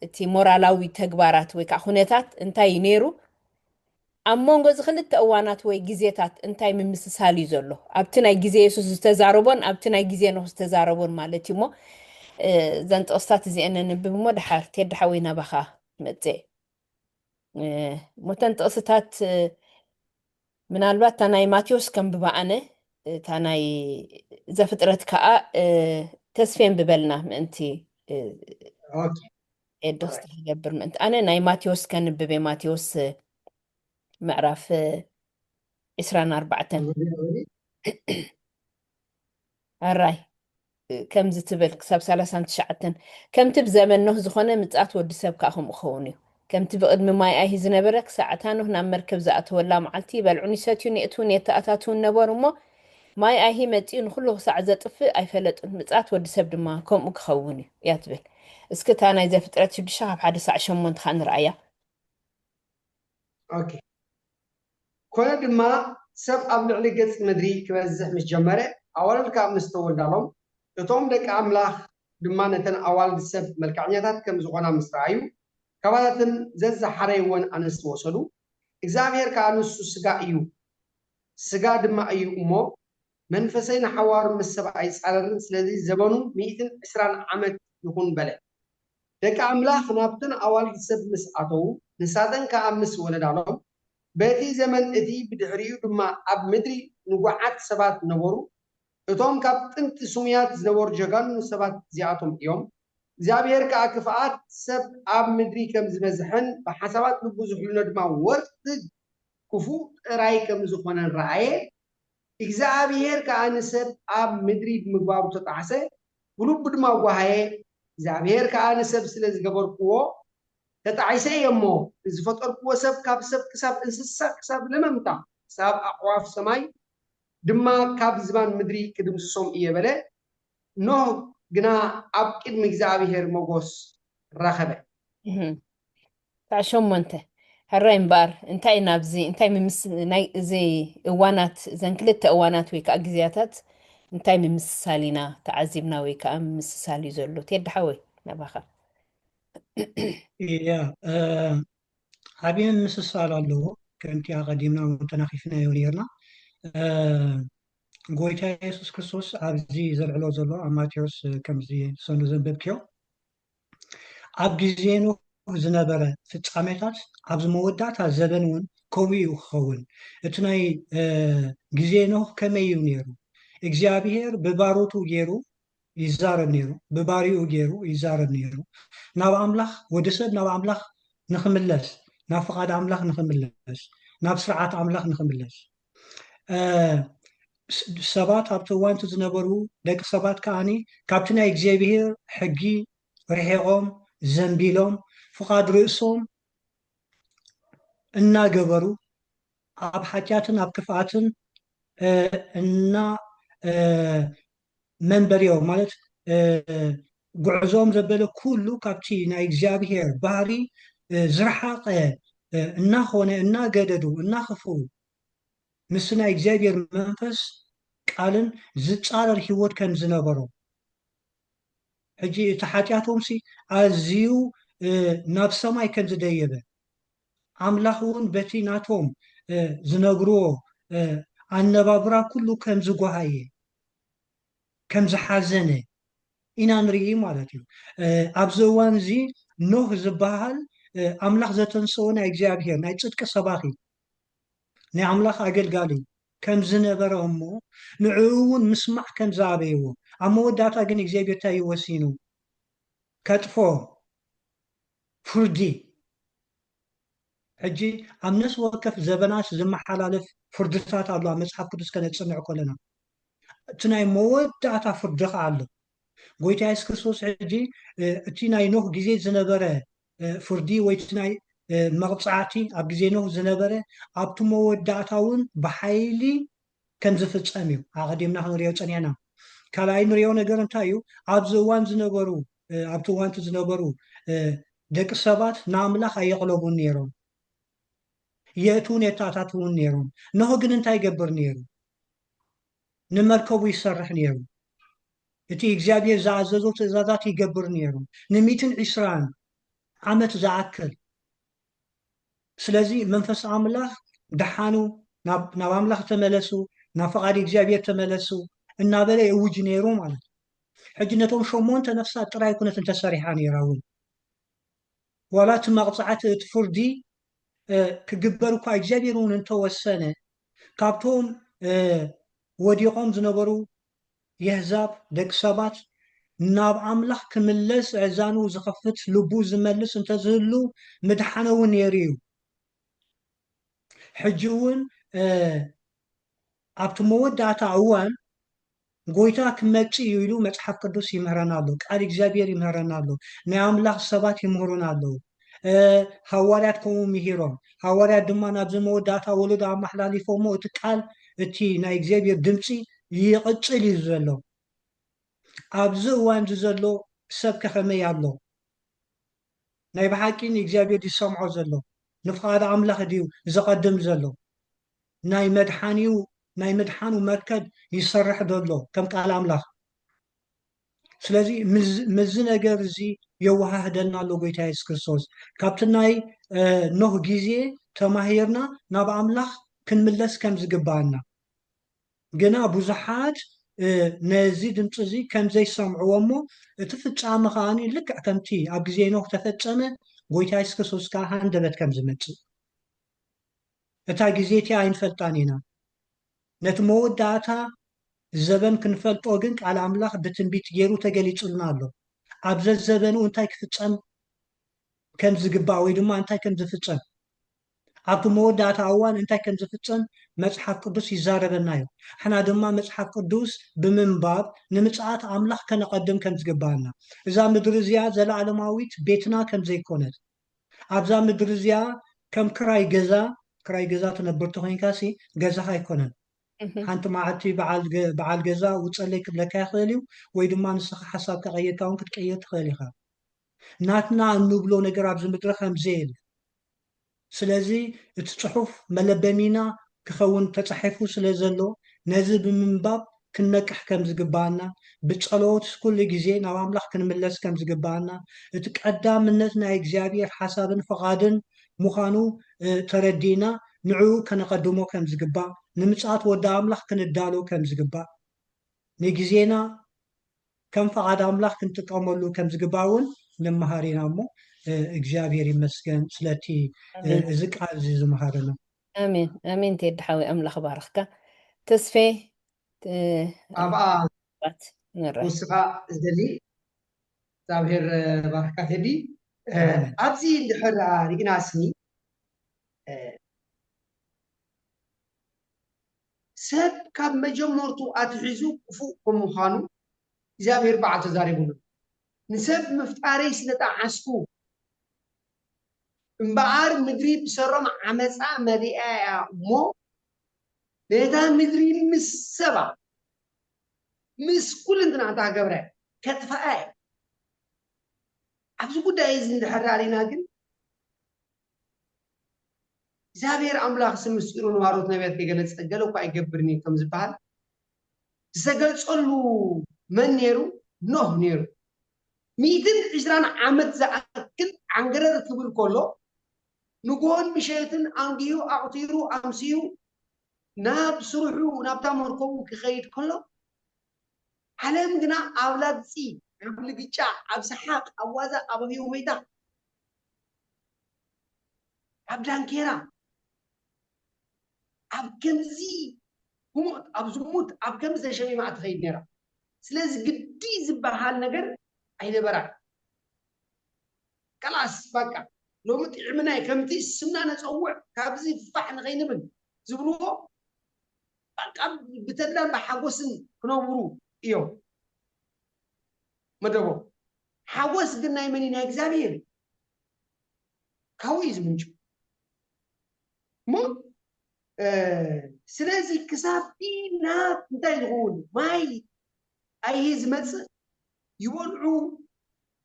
እቲ ሞራላዊ ተግባራት ወይ ከዓ ኩነታት እንታይ ነይሩ ኣብ መንጎ እዚ ክልተ እዋናት ወይ ግዜታት እንታይ ምምስሳል እዩ ዘሎ ኣብቲ ናይ ግዜ ኢየሱስ ዝተዛረቦን ኣብቲ ናይ ግዜ ኖህ ዝተዛረቦን ማለት እዩ እሞ ዘን ጥቕስታት እዚአን ንብብ እሞ ድሓር ተድሓወይ ናባኻ መፅእ ሞተን ጥቕስታት ምናልባት እታ ናይ ማቴዎስ ከም ብባኣነ እታ ናይ ዘፍጥረት ከዓ ተስፌን ብበልና ምእንቲ ኤዶስ ትገብር ምእንቲ ኣነ ናይ ማቴዎስ ከንብብ ማቴዎስ ምዕራፍ 24 ኣራይ ከምዚ ትብል ክሳብ 39 ከምቲ ብዘመን ኖህ ዝኾነ ምጽኣት ወዲ ሰብ ከዓ ከምኡ ክኸውን እዩ ከምቲ ብቅድሚ ማይ ኣይሂ ዝነበረ ክሳዕታ ኖህ ናብ መርከብ ዝኣተወላ መዓልቲ በልዑን ይሰትዩን የእትውን የተኣታትውን ነበሩ እሞ ማይ ኣይሂ መፂኡ ንኩሉ ክሳዕ ዘጥፍእ ኣይፈለጡን ምጽኣት ወዲ ሰብ ድማ ከምኡ ክኸውን እዩ እያ ትብል እስኪ እታ ናይ ዘፍጥረት 6 ካብ 1-8 ከዓ ንርኣያ ኦኬ ኮነ ድማ ሰብ ኣብ ልዕሊ ገጽ ምድሪ ክበዝሕ ምስ ጀመረ ኣዋልድ ካብ ምስ ተወልዳሎም እቶም ደቂ ኣምላኽ ድማ ነተን ኣዋልድ ሰብ መልክዐኛታት ከም ዝኾና ምስ ረኣዩ ከባታትን ዘዘሓረይዎን ኣንስቲ ወሰዱ እግዚኣብሔር ከዓ ንሱ ስጋ እዩ ስጋ ድማ እዩ እሞ መንፈሰይ ንሓዋሩ ምስ ሰብ ኣይፃረርን ስለዚ ዘበኑ 120 ዓመት ይኹን በለ ደቂ ኣምላኽ ናብተን ኣዋልድ ሰብ ምስ ኣተዉ ንሳተን ከዓ ምስ ወለዳሎም በቲ ዘመን እቲ ብድሕሪኡ ድማ ኣብ ምድሪ ንጉዓት ሰባት ነበሩ እቶም ካብ ጥንቲ ሱሙያት ዝነበሩ ጀጋኑ ሰባት እዚኣቶም እዮም እግዚአብሔር ከዓ ክፍኣት ሰብ ኣብ ምድሪ ከም ዝበዝሐን ብሓሳባት ልቡ ዝሕልሎ ድማ ወርቂ ክፉእ ጥራይ ከም ዝኾነ ረኣየ እግዚአብሔር ከዓ ንሰብ ኣብ ምድሪ ብምግባሩ ተጣዓሰ ብልቡ ድማ ጓሃየ እግዚአብሔር ከዓ ንሰብ ስለ ዝገበርክዎ ተጣዓይሰ እሞ ዝፈጠርክዎ ሰብ ካብ ሰብ ክሳብ እንስሳ ክሳብ ለመምታ ክሳብ ኣዕዋፍ ሰማይ ድማ ካብ ዝባን ምድሪ ክድምስሶም እየ በለ ኖህ ግና ኣብ ቅድሚ እግዚኣብሔር ሞጎስ ረኸበ ታዕ 8 ሕራይ እምበኣር እንታይ ናብዚ እንታይ ናይ እዚ እዋናት ዘን ክልተ እዋናት ወይ ከዓ ግዜያታት እንታይ ምምስሳል ኢና ተዓዚብና ወይ ከዓ ምምስሳል እዩ ዘሎ ተድሓወይ ናባኻ እያ ዓብይ ምምስሳል ኣለዎ ከምቲ ኣቐዲምና ተናኺፍናዮ ነርና ጎይታ ኢየሱስ ክርስቶስ ኣብዚ ዘልዕሎ ዘሎ ኣብ ማቴዎስ ከምዚ ሰኑ ዘንበብክዮ ኣብ ግዜ ኖህ ዝነበረ ፍጻሜታት ኣብዚ መወዳእታ ዘበን እውን ከምኡ እዩ ክኸውን እቲ ናይ ግዜ ኖህ ከመይ እዩ ነይሩ እግዚኣብሔር ብባሮቱ ገይሩ ይዛረብ ነይሩ ብባሪኡ ገይሩ ይዛረብ ነይሩ ናብ ኣምላኽ ወዲ ሰብ ናብ ኣምላኽ ንኽምለስ ናብ ፍቓድ ኣምላኽ ንኽምለስ ናብ ስርዓት ኣምላኽ ንኽምለስ ሰባት ኣብቲ እዋንቲ ዝነበሩ ደቂ ሰባት ከዓኒ ካብቲ ናይ እግዚኣብሔር ሕጊ ርሒቆም ዘንቢሎም ፍቓድ ርእሶም እናገበሩ ኣብ ሓጢያትን ኣብ ክፍኣትን እና መንበሪዮም ማለት ጉዕዞም ዘበለ ኩሉ ካብቲ ናይ እግዚኣብሔር ባህሪ ዝረሓቐ እናኾነ እናገደዱ እናኽፍኡ ምስ ናይ እግዚኣብሔር መንፈስ ቃልን ዝፃረር ሂወት ከም ዝነበሮም ሕጂ እቲ ሓጢያቶምሲ ኣዝዩ ናብ ሰማይ ከም ዝደየበ ኣምላኽ እውን በቲ ናቶም ዝነግርዎ ኣነባብራ ኩሉ ከም ዝጓሃየ ከም ዝሓዘነ ኢና ንርኢ ማለት እዩ ኣብዚ እዋን እዚ ኖህ ዝበሃል ኣምላኽ ዘተንስኦ ናይ እግዚኣብሔር ናይ ፅድቂ ሰባኺ نعملخ أجلجالي كم زنبره أمه نعون مسمع كم زعبيه أما وداتا جن إجابة تاي وسينو كتفو فردي حجي أمنس وقف زبناس زم حلالف فردتات الله مصحف قدس كانت تصنع كلنا تناي موداتا فردخ الله قويت عايز كرسوس حجي تناي نوح جزيت زنبره فردي ويتناي مغبصعاتي أب جزي نوح زنبره أبتو موداتاون بحيلي كم زفت أميو أقدم نحن ريو تانينا كلا إن ريو نجارن تايو أبزوان زنبرو أبتوان تزنبرو دك سبات ناملا يغلبون نيرون يأتون يتاتاتون نيرون نهو جنن تاي جبر نيرون نمركو يسرح نيرون إتي إجابي زعززو تزادات يجبر نيرون نميتن عسران عمت زعكل سلازي منفس عملاخ دحانو ناب عملاخ تملسو نافقاري إجابي تملسو النابلة يوج نيرون مالت حجنتهم شمون تنفسات ترى يكونت انت صريحان يراون ولا تمغصعات تفردي كجبروا كا إجابيرون انت والسنة كابتهم وديقوم زنبرو يهزاب دك سبات ناب عملح كملس عزانو زخفت لبو زملس انت زهلو مدحانون يريو حجون عبت مودة عوان قويتا كمتشي يلو متحف قدوس يمهرنالو قال إجابير يمهرنالو نعملح سبات يمهرنالو هواريات كومو مهيرون هواريات دمان أبزي مودة ولد عم محلالي فومو تقال اتي نا إجابير دمسي يقتل يزلو أبزي وان زلو سبك خمي الله ناي بحاكين إجابير دي سمعو زلو نفقاد عملح ديو زقدم زلو ناي مدحانو مركد يصرح دلو كم قال عملح سلازي مز نجر زي يوها هدلنا لو قيت هايس كريستوس كابتناي نوح جيزي تماهيرنا ناب عملح كنملس كم زقبانا جنا بوزحات نزي دمتزي كم زي سمعوا أمو تفتح مخاني لك كمتي أبزي نوح تفتح قيت هايس كريستوس كاهان دلت كم زمتي اتا جزيتي عين فلتانينا نتمود داتا الزبن كنفلت اوغنك على املاخ بتنبيت جيرو تقليصلنا له ابز الزبنو انتاي كفصم كم زغبا وي دما انتاي كم زفصم ابو مودات اوان انتاي كم زفصم مصحف قدوس يزاربنايو حنا دما مصحف قدوس بمنباب نمصات املاخ كنقدم كم زغبانا اذا مدرزيا زلعلماويت بيتنا كم زيكونت ابزا مدرزيا كم كراي جزا تنبرت خوينكاسي جزا هايكونن حانت معتي بعال جزا وتصلي لك يا خالي ويدما نسخ حساب كغير كون كتقيت خاليها ناتنا نبلو نقرا بزمتر خمزيل سلازي التصحف ملبمينا كخون تصحفو سلازلو نزل من باب كنا كحكم زقبانا بتصلوت كل جزين او املاح كنملس كم زقبانا تقدام منتنا اجزابير حسابن فقادن مخانو تردينا نعو كنقدمو كم زقبا نمصات ودا املاح كندالو كم زقبا نجزينا كم فقاد املاح كنتقاملو كم زقباون نمهارينا مو እግዚአብሔር ይመስገን ስለቲ እዚ ቃል እዚ ዝመሃረና آمين آمين تيد حاوي أملا خبارك تسفي أبا نرى وسخا زدلي እግዚአብሔር ባርካ ተዲ ኣብዚ እንድሕር ሪእናስኒ ሰብ ካብ መጀመርቱ ኣትሒዙ ክፉእ ከምዃኑ እግዚአብሔር በዓል ተዛሪቡሉ ንሰብ መፍጣረይ ስለጣዓስኩ እምበኣር ምድሪ ብሰሮም ዓመፃ መሪኣያ እሞ ነታ ምድሪ ምስ ሰባ ምስ ኩል እንትና እንታ ገብረ ከጥፋኣ ኣብዚ ጉዳይ እዚ እንድሕራሪና ግን እግዚአብሔር ኣምላኽ ስም ምስጢሩ ንባሮት ነቢያት ከይገለፀ ገለ እኳ ኣይገብርኒ ከም ዝበሃል ዝተገልፀሉ መን ነይሩ ኖህ ነይሩ 120 ዓመት ዝኣክል ዓንገረር ክብል ከሎ ንጎን ምሸትን ኣንጊዩ ኣቕቲሩ ኣምሲዩ ናብ ስሩሑ ናብታ መርከቡ ክኸይድ ከሎ ዓለም ግና ኣብ ላግፂ ኣብ ልግጫ ኣብ ሰሓቅ ኣብ ዋዛ ኣብ ኣብዮ ሜዳ ኣብ ዳንኬራ أب كمزي هم أب زموت أب كمزي شمي ما أتخيل نرى سلاز قدي زبحال نجر أين برا خلاص بقى لو متعمنا كمتي سمنا نتصور كابزي فحن غين من زبروه بقى بتدلل بحوسن كنورو إيوه مدبو حوس قلنا يمنينا إكزابير كويس منجو مو سلازي كسافتي نات انتاي تقول ماي أي هزمت يولعوا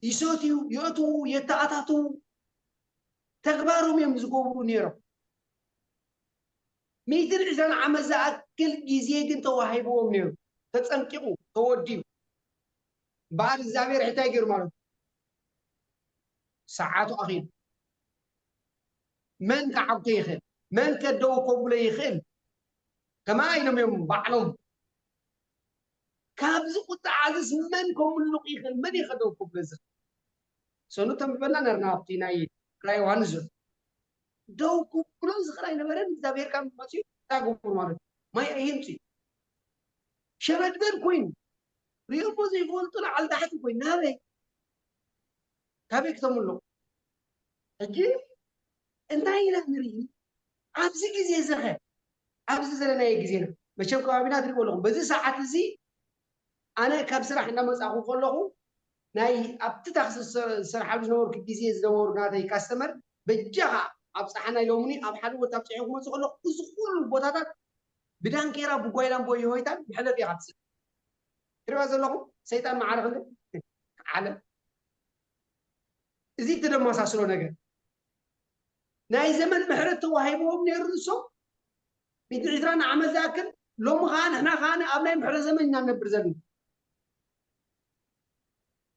يسوتيو يأتوا يتعاطوا تغبارهم يمزقوا نيرو ميتر إذا عمز أكل جزية أنت وهيبوهم نيرو تتسنقوا توديو بعد الزابير حتى يجر مالو ساعات أخير من كعبت يخل من كدو قبل يخل كما أين من بعلم كابز قط عزز من كم اللق يخل من يخدو قبل زخ سنو تم بلنا نرنابتي ناي راي وانزل دو قبل زخ راي نبرن زابير كم ماشي تاقو مالو ما يهمتي شبت بن كوين ريال بوزي يقول طلع على تحت كوين نابي كابي كتملو أجيب انتهي نري أبزي كذي زخه أبزي زلنا يجزينا مشان كوابينا تقول لهم بزي ساعات زي أنا كابسر إحنا مسأخو خلهم ناي أبتدخس سر حبز نور كجزية زور نادي كاستمر بجها أبصحنا يومني أبحلو وتبصحهم مسأخو أزخول بوتاتا بدان كيرا بقويلان بوي هويتا بحلو في عبس ترى زلهم سيطان معارف على زي تدم مساسلو نجا ناي زمن محرت وهيبوهم نيرسو بيدريتران عمل ذاكر لو خان هنا خان أبناء محرت زمن نام نبرزن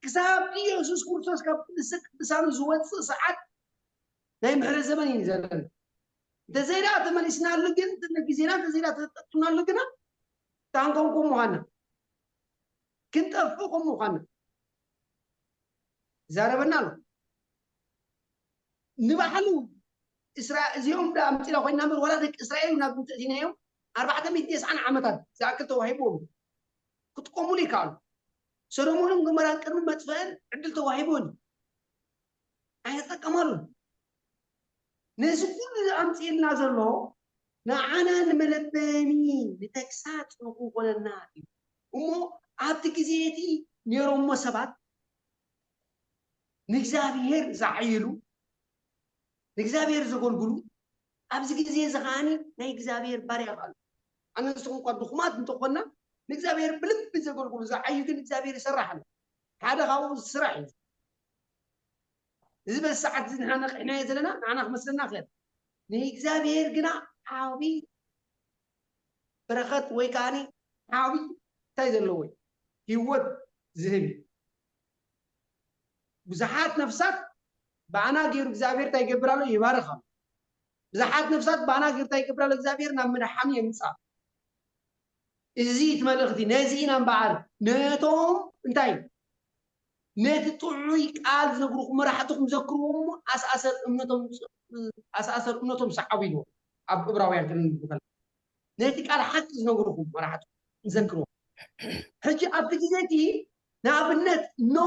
كساب دي يسوس كورسوس كاب بسانو زوات ساعات ناي محرت زمن ينزلن تزيرات من إسناد لجن تنكزينا تزيرات تنال لجنا تانكم مهنا كنت أفوكم مهنا زاربنا له نبحلو إسرائيل زيهم دا أمتلا خوين نمر ولا ذيك إسرائيل نبوت زينهم 409 عامة زاكت وهيبون كنت قومولي كان سلمونهم جمران كانوا متفائل عدل توهيبون أيضا كمالون نزكون أمتيل نازل له نعنا الملبانين لتكسات نقوق النادي ومو عبتك زيتي نيرهم مسبات نكزابير زعيلو نكزابير زغلغلو أبزي زي زغاني نكزابير باريال أنا سكون قد دخمات نتقولنا نكزابير بلب زغلغلو زعيو كن نكزابير يسرحنا هذا هو السرعي إذا بس ساعات إحنا يزلنا معنا خمسنا خير نكزابير جنا حاوي بركات ويكاني حاوي تايزلوي يود ذهبي بزحات نفسك بانا غير እግዚአብሔር ታይገብራሉ ይባረካል بزحات نفسك بانا غير ታይገብራሉ እግዚአብሔር ናብ ምድሓም የምጻ እዚ ትመልእኽቲ ነዚና እምበዓር ነቶም እንታይ ነቲ ጥዑይ ቃል ዝነግሩኩም መራሕትኩም ዘክርዎም ኣስኣሰር እምነቶም ሰዓቡ ኢልዎ ኣብ ዕብራውያን ክንብል ነቲ ቃል ሓቂ ዝነግሩኩም መራሕትኩም ዘክርዎም ሕጂ ኣብቲ ግዜቲ ንኣብነት ኖ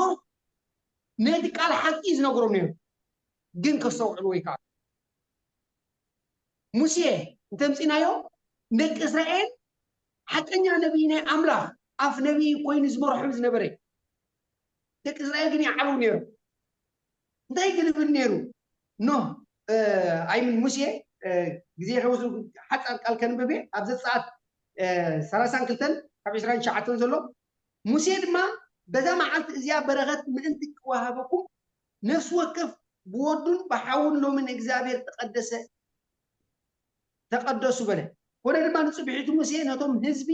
ነቲ ቃል ሓቂ ዝነግሮም ነይሩ ግን ከሰውዕሉ ወይ ከዓ ሙሴ እንተምፂናዮ ደቂ እስራኤል ሓቀኛ ነቢይ ናይ ኣምላኽ ኣፍ ነቢይ ኮይኑ ዝመርሑ ዝነበረ ደቂ እስራኤል ግን ይዓብው ነይሩ እንታይ ግልብል ነይሩ ኖ ኣይምን ሙሴ ግዜ ከወስዱ ሓፃር ቃል ከንብቤ ኣብ ዘፀኣት 32 ካብ 29 ዘሎ ሙሴ ድማ በዛ መዓልቲ እዚኣ በረኸት ምእንቲ ክወሃበኩም ነፍሲ ወከፍ ብወዱን ብሓውን ሎምን እግዚአብሔር ተቀደሱ በለ ወደ ድማ ንፅብሒቱ ሙሴ ነቶም ህዝቢ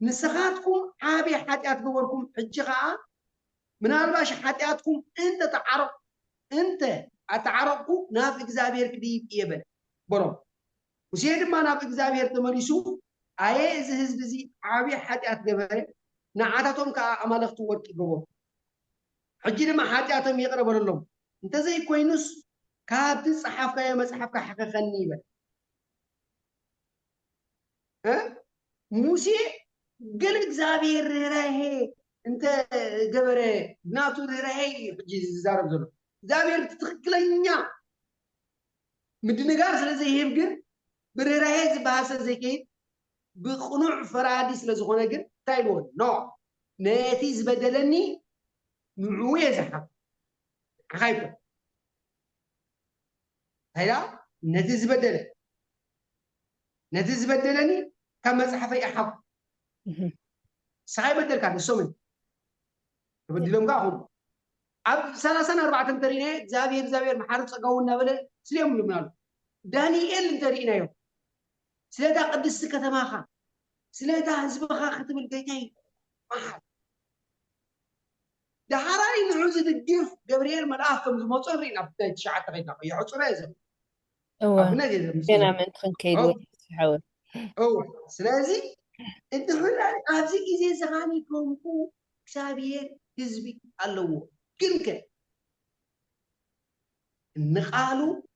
ንስኻትኩም ዓብዪ ሓጢኣት ገበርኩም ሕጂ ከዓ ምናልባሽ ሓጢኣትኩም እንተ ኣተዓረቕኩ ናብ እግዚአብሔር ክድይብ እየ በለ በሎም ሙሴ ድማ ናብ እግዚአብሔር ተመሊሱ ኣየ እዚ ህዝቢ እዚ ዓብዪ ሓጢኣት ገበረ ንዓታቶም ከዓ ኣማለኽቲ ወርቂ ገበሩ ሕጂ ድማ ሓጢኣቶም የቕረበለሎም እንተዘይኮይኑስ ካብቲ ፀሓፍካዮ መፅሓፍካ ሓኸኸኒ ይበል موسى قال እግዚአብሔር ርህራሄ እንተ ገበረ ናቱ ርህራሄ ዝዛረብ ዘሎ እግዚአብሔር ትክክለኛ ምድንጋር ስለዚህ ይሄም ግን ብርህራሄ ዝበሃሰ ዘይከይድ ብቁኑዕ ፈራዲ ስለዝኾነ ግን እንታይ ይብሉ ኖ ነቲ ዝበደለኒ ንዕኡ የዝሓብ ሓይፈ هيا نتيز بدلني كم صحفي أحب صحيح بدل كان السومن بدلهم قاهم أب سنة 4 ترينه زابير محارب صقونا ولا سليم لمنال دانيال ترينه يوم سلدا قدس كتماخا سلدا حزبخا ختم البيتين ما حد ده حراي نعوز الديف جبريل ملاكم مصرين أبدا شعات غينا يعصر هذا أنا من تخنكيد وحاول سلازي انت هنا ابزي زي زغاني كونكو كسابير حزبي الله كنك نقالو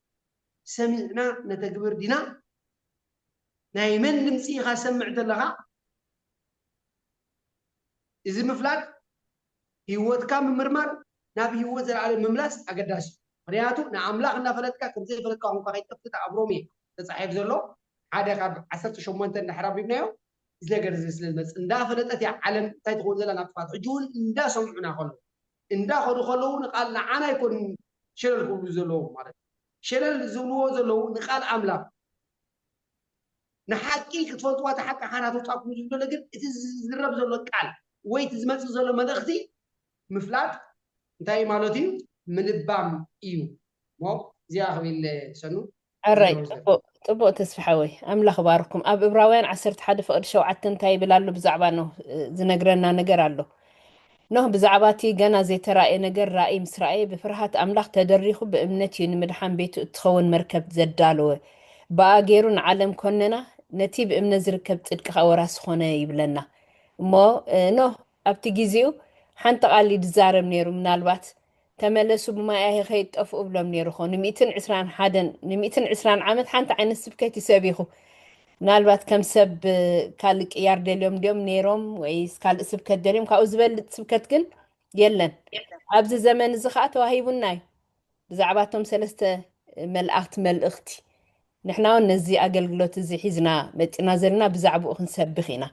سمعنا نتكبر دينا نايمن نمسيها سمعت لها إذا مفلات هيوت كام مرمر نبي هيوت العالم مملاس أقداش مرياتو نعملاق نفلتك كم زي فلتك هم قاعد تفتح أبرومي تصحيح زلو هذا قبل 10 شهور أنت نحرب بنايو إذا جرز بس إن ده فلتت يا علم تدخل زلا نطفات عجول إن ده سمعنا خلو إن ده خلو نقال نعنا يكون شلل كل زلو مرة شلل زلو نقال أملاق نحكي كتفوتوا تحكي حناتو تاكو زلو لكن تزرب زلو قال ويت زمت زلو مدختي مفلات انتي مالوتي من البام ايو مو زي اخوي سنو الراي طبق تسفحوي املا خباركم اب ابراوين 11 فقد شوعت انتي بلالو بزعبا نو زنجرنا نجر አሎ نو بزعباتي جنا زي ترى نجر رأي مسرائي بفرحة أملاخ تدريخو بأمنتي نمدحان بيتو تخون مركب زدالو باقيرون عالم كوننا نتيب أمنا زركب تلك خواراس خونه يبلنا مو نو أبتي جيزيو حانت قالي دزارم نيرو من الوقت تملسو بما اهي خيط أفو بلوم نيرو خو نميتن عسران عامت حانت عين السبكيتي سابيخو نالبات كم سب كالك يارد اليوم ديوم نيروم ويس كال سبكت دليم كاو زبل سبكت كن يلن أبز زمن زخات وهيبوناي بزعباتهم 3 ملأخت ملأختي نحنا ونزي أقلقلوت زي حزنا نازلنا بزعبو خنسبخينا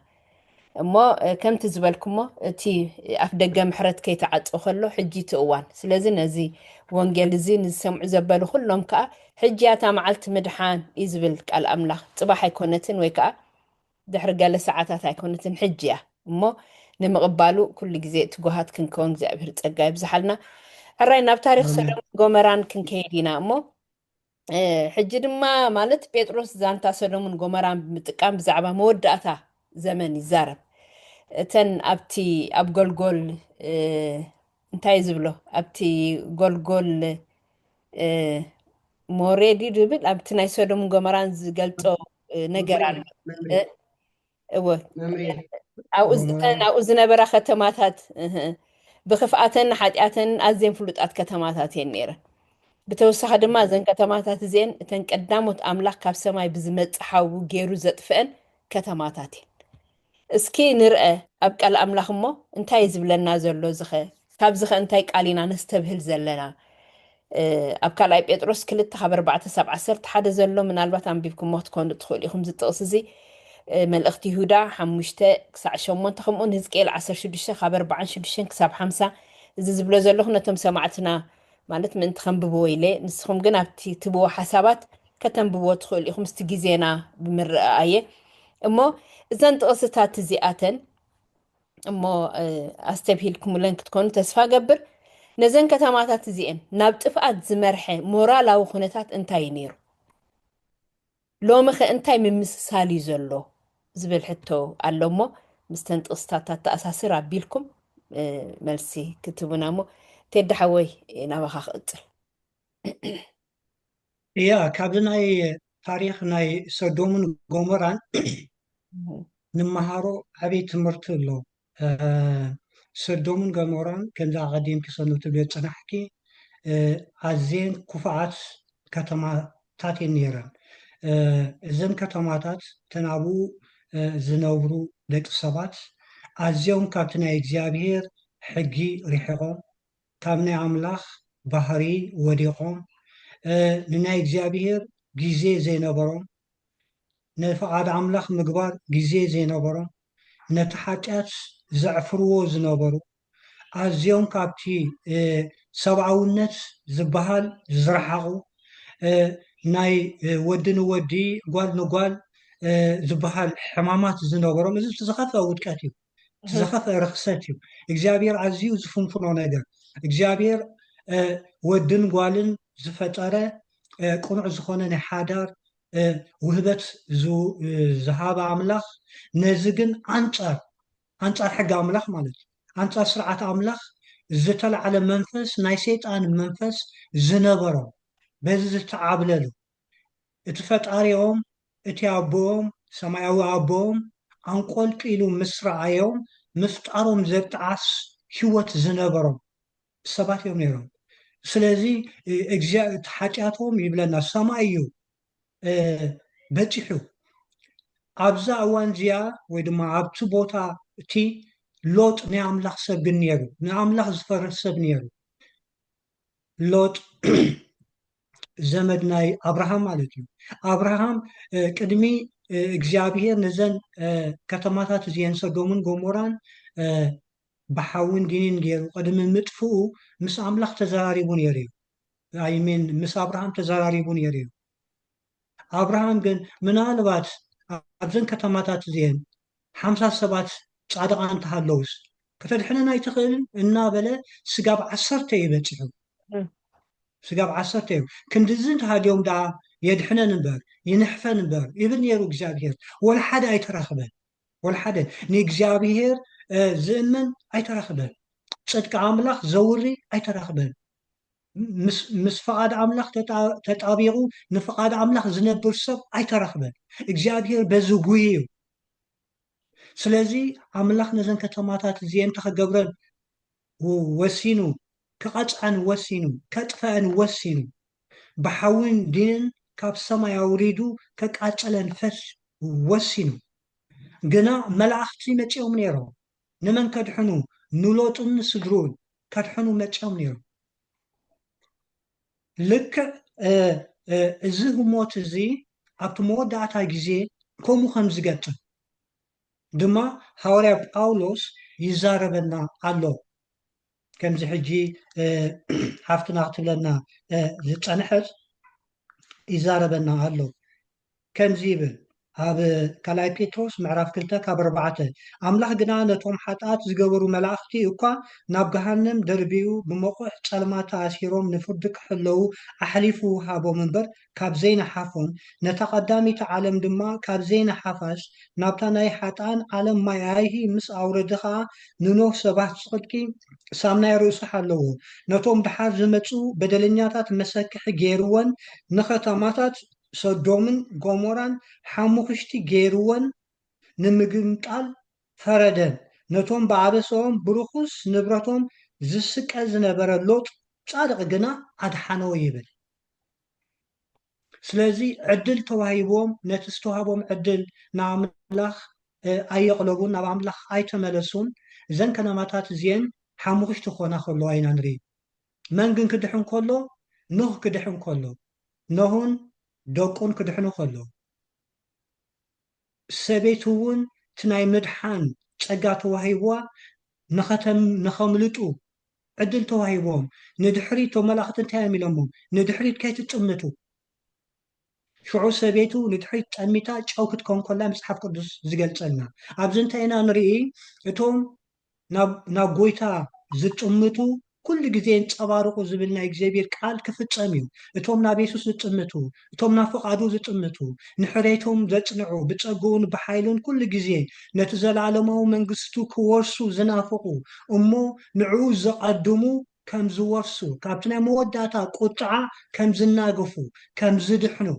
اما كم تزبلكم تي أفدق محرت كي تعطو خلو حجي تقوان سلازي نزي وانجل زي نسمع زبالو خلهم كا حجياتا معلت مدحان يزبل الأملاخ صباح يكونتن ويكا دحر قال ساعات يكونتن حجيا اما نمقبالو كل جزء تقوهات كنكون زي أبهر تقايب زحلنا هراينا بتاريخ سلام قومران كنكيدينا اما حجي دما مالت بيتروس زانتا سلومون قومران بمتقام بزعبا موداتا زمن يزارب تن أبتي أبقول انتاي زبلو أبتي قول موريدي دبل أبتي ناي سودوم قمران زقلتو نقران أو زنبرا ختماتات بخفاتن حاجاتن أزين فلوتات كتماتات ينيرا بتوسخ دما زن كتماتات زين تن قداموت أملاك كاب سماي بزمت حاو جيرو زطفئن كتماتاتين اسكي نرأى أبقى الأملاخ مو انتاي زبلنا زلو زخي كاب زخي انتاي قالينا نستبهل زلنا أبقى لاي بيتروس كلت خبر 4-7 حدا زلو من البات عم بيبكم موت كون تدخل يخم زي تقصزي من اختي هودا حموشتا كسع شمون تخمون هزكيل 10 خبر 4 كساب 5 زي زبلو زلو خنتم سمعتنا مالت من تخنببو إلي نسخم قنا بتي تبو حسابات كتنببو تدخل يخم استجيزينا بمرأيه اما إذن تقصتها تزيئاتن اما استبهيلكم لن تكون تسفى قبر نزن كتاماتات تزيئن نابت افقات زمرحي مورالا وخونتات انتاي نيرو لو مخ انتاي من مسالي زلو زبل حتو قالو مو مستنت قصتات تأساسر عبيلكم ملسي كتبنا مو تيد حوي نابخاخ قتل يا كابناي تاريخ ناي سودومن غومران نمهارو عبي تمرت له سودومن غومران كندا قديم كسنو تبيت صنحكي عزين كفعات كتما تاتي نيران زن كتماتات تنابو ዝነብሩ ደቂ ሰባት ኣዝዮም ካብቲ ናይ እግዚኣብሔር ሕጊ ሪሒቆም ካብ ናይ ኣምላኽ ባህሪ ወዲቖም ንናይ እግዚኣብሔር ግዜ ዘይነበሮም ንፍቓድ ኣምላኽ ምግባር ግዜ ዘይነበሮም ነቲ ሓጢኣት ዘዕፍርዎ ዝነበሩ ኣዝዮም ካብቲ ሰብኣውነት ዝበሃል ዝረሓቑ ናይ ወዲ ንወዲ ጓል ንጓል ዝበሃል ሕማማት ዝነበሮም እዚ ዝኸፍአ ውድቀት እዩ ዝኸፍአ ርክሰት እዩ እግዚኣብሔር ኣዝዩ ዝፍንፍኖ ነገር እግዚኣብሔር ወድን ጓልን ዝፈጠረ ቁኑዕ ዝኾነ ናይ ሓዳር ውህበት ዝሃበ ኣምላኽ ነዚ ግን ኣንጻር ሕጊ ኣምላኽ ማለት እዩ ኣንጻር ስርዓት ኣምላኽ ዝተለዓለ መንፈስ ናይ ሰይጣን መንፈስ ዝነበሮም በዚ ዝተዓብለሉ እቲ ፈጣሪኦም እቲ ኣቦኦም ሰማያዊ ኣቦኦም ኣንቆልቂሉ ምስ ረኣዮም ምፍጣሮም ዘጠዓስ ሂወት ዝነበሮም ሰባት እዮም ነይሮም ስለዚ እቲ ሓጢኣቶም ይብለና ሰማይ እዩ በፂሑ ኣብዛ እዋን እዚኣ ወይ ድማ ኣብቲ ቦታ እቲ ሎጥ ናይ ኣምላኽ ሰብ ግን ነይሩ ንኣምላኽ ዝፈርህ ሰብ ነይሩ ሎጥ ዘመድ ናይ ኣብርሃም ማለት እዩ ኣብርሃም ቅድሚ እግዚኣብሔር ነዘን ከተማታት እዚአን ሰዶምን ጎሞራን ብሓውን ዲንን ገይሩ ቅድሚ ምጥፍኡ ምስ ኣምላኽ ተዘራሪቡ ነይሩ እዩ ኣይሜን ምስ ኣብርሃም ተዘራሪቡ ነይሩ እዩ ኣብርሃም ግን ምናልባት ኣብዘን ከተማታት እዚአን 50 ሰባት ጻድቃን እንተሃለውስ ከተድሕነና ኣይትኽእልን እናበለ ስጋብ 10 ይበፅሑ ስጋብ 10 እዩ ክንድዚ እንተሃልዮም ዳ የድሕነን እምበር ይንሕፈን እምበር ይብል ነይሩ እግዚኣብሔር ወልሓደ ኣይተረኽበን ወልሓደ ንእግዚኣብሔር ዝእመን ኣይተረኽበን ጽድቂ ኣምላኽ ዘውሪ ኣይተረኽበን ምስ ፍቓድ ኣምላኽ ተጣቢቑ ንፍቓድ ኣምላኽ ዝነብር ሰብ ኣይተረኽበን እግዚኣብሔር በዚ ጉይ እዩ ስለዚ ኣምላኽ ነዘን ከተማታት እዚአን ተኸገብረን ወሲኑ ክቐፅዐን ወሲኑ ከጥፈአን ወሲኑ ብሓውን ዲንን ካብ ሰማይ ኣውሪዱ ከቃፀለን ፈስ ወሲኑ ግና መላእኽቲ መፂኦም ነይሮም ንመን ከድሕኑ ንሎጥን ስድሩን ከድሕኑ መፂኦም ነይሮም ልክዕ እዚ ህሞት እዚ ኣብቲ መወዳእታ ግዜ ከምኡ ከም ዝገጥም ድማ ሃዋርያ ጳውሎስ ይዛረበና ኣሎ ከምዚ ሕጂ ሓፍትና ክትብለና ዝፀንሐት ይዛረበና ኣሎ ከምዚ ይብል ኣብ ካልኣይ ጴጥሮስ ምዕራፍ 2 ካብ 4 ኣምላኽ ግና ነቶም ሓጣት ዝገበሩ መላእኽቲ እኳ ናብ ገሃነም ደርቢኡ ብመቑሕ ጸልማት ተኣሲሮም ንፍርዲ ክሕለዉ ኣሕሊፉ ሃቦም እምበር ካብ ዘይነሓፎም ነታ ቀዳሚት ዓለም ድማ ካብ ዘይነሓፋስ ናብታ ናይ ሓጣን ዓለም ማይ ኣይሂ ምስ ኣውረደ ከዓ ንኖህ ሰባት ጽድቂ ሳምናይ ርእሱ ኣለዎ ነቶም ድሓር ዝመፁ በደለኛታት መሰክሒ ገይርወን ንከተማታት ሰዶምን ጎሞራን ሓሙኽሽቲ ገይርወን ንምግምጣል ፈረደን ነቶም ብዓበሶም ብርኩስ ንብረቶም ዝስቀ ዝነበረ ሎጥ ጻድቕ ግና ኣድሓነዎ ይብል ስለዚ ዕድል ተዋሂቦም ነቲ ዝተዋሃቦም ዕድል ንኣምላኽ ኣየቕለቡን ናብ ኣምላኽ ኣይተመለሱን እዘን ከነማታት እዚአን ሓሙኽሽቲ ክኾና ከለዋ ኢና ንርኢ መን ግን ክድሕን ከሎ ኖህ ክድሕን ከሎ ኖሁን ደቁን ክድሕኑ ከሎ ሰበይቱ እውን እቲ ናይ ምድሓን ፀጋ ተዋሂብዋ ንኸምልጡ ዕድል ተዋሂቦም ንድሕሪት እቶም መላእኽቲ እንታይ እዮም ኢሎሞም ንድሕሪት ከይትጥምቱ ሽዑ ሰበይቱ ንድሕሪት ጠሚታ ጨው ክትከውን ከላ መፅሓፍ ቅዱስ ዝገልፀልና ኣብዚ እንታይ ኢና ንርኢ እቶም ናብ ጎይታ ዝጥምቱ ኩሉ ግዜ እንፀባርቁ ዝብል ናይ እግዚኣብሔር ቃል ክፍፀም እዩ እቶም ናብ የሱስ ዝጥምቱ እቶም ናብ ፍቓዱ ዝጥምቱ ንሕሬቶም ዘፅንዑ ብፀጉኡን ብሓይሉን ኩሉ ግዜ ነቲ ዘለዓለማዊ መንግስቱ ክወርሱ ዝናፍቑ እሞ ንዕኡ ዘቐድሙ ከም ዝወርሱ ካብቲ ናይ መወዳእታ ቁጥዓ ከም ዝናገፉ ከም ዝድሕኑ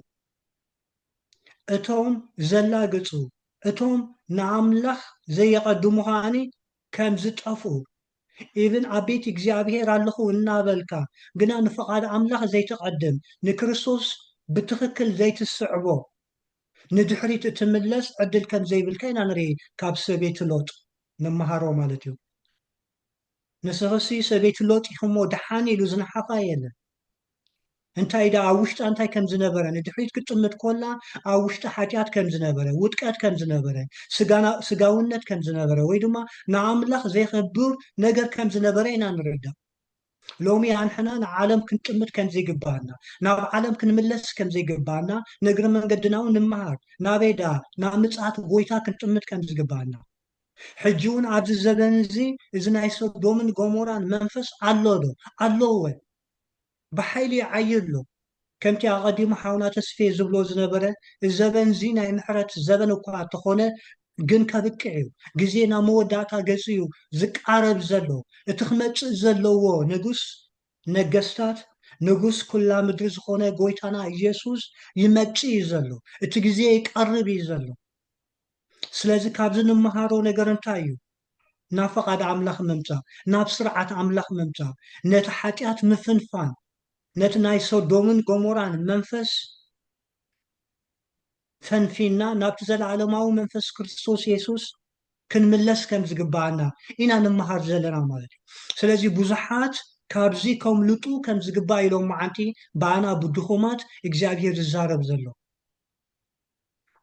እቶም ዘላግፁ እቶም ንኣምላኽ ዘየቐድሙ ከዓኒ ከም ዝጠፍኡ ኢብን ኣብ ቤት እግዚኣብሔር ኣለኹ እናበልካ ግና ንፍቓድ ኣምላኽ ዘይትቐድም ንክርስቶስ ብትኽክል ዘይትስዕቦ ندحريت تملس عدل كم زي بالكين أنا ري كاب سبيت لوط نمهارو مالتيو نسغسي سبيت لوط يخمو دحاني لوزن حفايل انت إذا عوشت أنت كم زنبرة ندحريت كتمت كلها عوشت حاجات كم زنبرة ودكات كم زنبرة سجاونت كم زنبرة ويدما نعم لخ زي خبر نجر كم زنبرة إنا نرده لومي عن حنا عالم كنتمت كم زي جبانا ناب عالم كنملس كم زي جبانا نقر من قدنا ونمهار نابيدا نعم ساعات بويتا كنتمت كم زي جبانا حجون عبد الزبن زي إذن عيسو دومن غوموران منفس علودو علوه بحيلي عيلو كمتي أغادي محاولة تسفي زبلو زنبرة الزبن زي ناي محرت الزبن وقع تخونه جن كبكعيو جزينا موداتا جسيو زك عرب زلو اتخمت زلوو نجستات نجوس كل مدر زخونه قويتانا يسوس يمتشي زلو اتجزيه يقرب يزلو سلازي كابزن مهارو نجرن تايو نافق عد عملاخ ممتا ناب سرعة عملاخ ممتا نت حاتيات مفنفان نت ناي سودومن غوموران منفس فنفينا ناب تزل عالماو منفس كريستوس يسوس كنملس كم زقبانا إنا نمهار زلنا مالتي سلازي بوزحات كابزي كوم لطو كم زقبا يلوم معانتي بانا بدخومات اكزابير الزارب زلو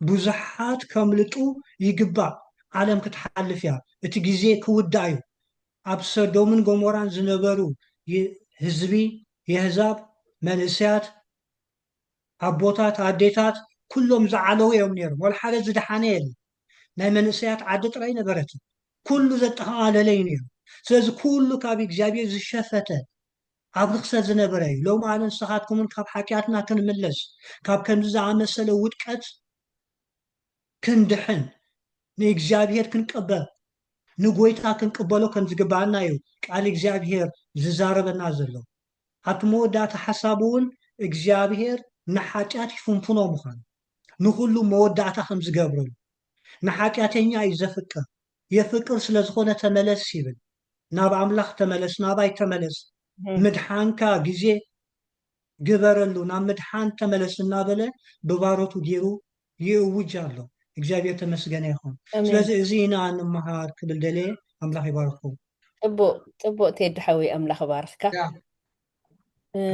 بوزحات كم لطو يقبا عالم كتحلف يا اتجزي كودايو ኣብ ሰዶምን ጎሞራን ዝነበሩ ህዝቢ የህዛብ መንእስያት ኣቦታት ኣዴታት ኩሎም ዝዓለዉ እዮም ነይሮም ወላ ሓደ ዝደሓነ የለን ናይ መንእስያት ዓዲ ጥራይ ነበረት ኩሉ ዘጠቃለለ እዩ ነይሩ ስለዚ ኩሉ ካብ እግዚኣብሔር ዝሸፈተ ኣብ ርክሰት ዝነበረ እዩ ሎም ኣነ ንስኻትኩምን ካብ ሓጢኣትና ክንምለስ ካብ ከምዚ ዝኣመሰለ ውድቀት ክንድሕን ንእግዚኣብሔር ክንቅበል ንጎይታ ክንቅበሎ ከም ዝግባአና እዩ ቃል እግዚአብሔር ዝዛረበና ዘሎ ኣብቲ መወዳእታ ሓሳቡ እውን እግዚአብሔር ንሓጢኣት ይፍንፍኖ ምዃኑ ንኩሉ መወዳእታ ከም ዝገብረሉ ንሓጢኣተኛ እዩ ዘፍቅር የፍቅር ስለ ዝኾነ ተመለስ ይብል ናብ ኣምላኽ ተመለስ ናባይ ተመለስ ምድሓንካ ግዜ ግበረሉ ናብ ምድሓን ተመለስ እናበለ ብባሮቱ ገይሩ ይእውጅ ኣሎ እግዚአብሔር ተመስገነ ይሁን ስለዚህ እዚ ኢና ንመሃር ክብል ደለ ኣምላኽ ይባርክኩም ጥቡቅ ቴዲ ሓዊ ኣምላኽ ይባርክካ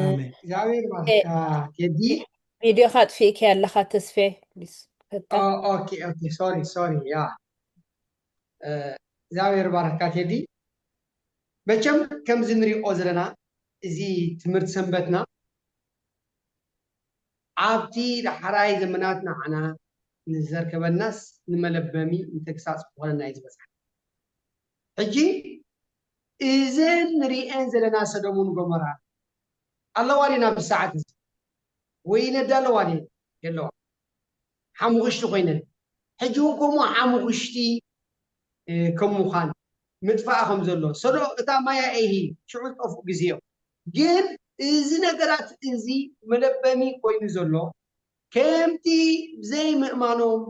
ኣሜን እግዚአብሔር ይባርክካ ቴዲ ቪድዮ ካጥፊእካ ኣለካ ተስፌ ፕሊዝ ኦኬ ሶሪ ያ እግዚአብሔር ይባርክካ ቴዲ መቸም ከምዚ ንሪኦ ዘለና እዚ ትምህርቲ ሰንበትና ኣብቲ ዳሕራይ ዘመናት ንዓና ንዘርከበናስ ንመለበሚ ንተግሳፅ ዝኾነና እዩ ዝበፅሓ ሕጂ እዘን ንሪአን ዘለና ሰዶምን ጎሞራ ኣለዋ ዲና ብሰዓት እዚ ወይ ነዳለዋ ዲ የለዋ ሓሙኽሽቲ ኮይነን ሕጂ እውን ከምኡ ሓሙኽሽቲ ከም ምዃን ምጥፋእ ከም ዘሎ ሰዶ እታ ማያ ኤሂ ሽዑ ዝጠፍኡ ግዜዮም ግን እዚ ነገራት እዚ መለበሚ ኮይኑ ዘሎ ከምቲ ብዘይ ምእማኖም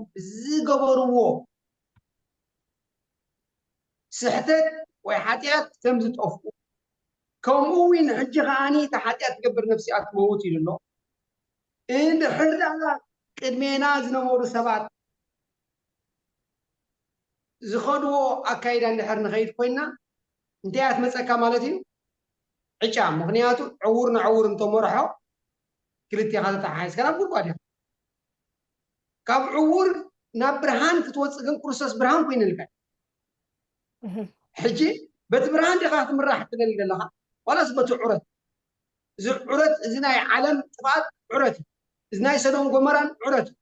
ዝገበርዎ ስሕተት ወይ ሓጢኣት ከም ዝጠፍኡ ከምኡ እውን ሕጂ ከዓኒ እቲ ሓጢኣት ትገብር ነፍሲኣ ትመውት ኢሉ ኣሎ እንድሕር ዳኣ ቅድሜና ዝነበሩ ሰባት ዝኸድዎ ኣካይዳ እንድሕር ንኸይድ ኮይና እንታይ እያ ትመፀካ ማለት እዩ ዕጫ ምክንያቱ ዕውር ንዕውር እንተመርሖ ክልቲኻ ተተሓሒዝካ ናብ ጉድጓድ ኢኻ ካብ ዕውር ናብ ብርሃን ክትወፅእ ግን ክርስቶስ ብርሃን ኮይኑልካ ሕጂ በቲ ብርሃን ዲኻ ክትምራሕ ትደሊ ዘለኻ ዋላስ በቲ ዑረት እዚ ዑረት እዚ ናይ ዓለም ጥፋኣት ዑረት እዩ እዚ ናይ ሰዶም ጎመራን ዑረት እዩ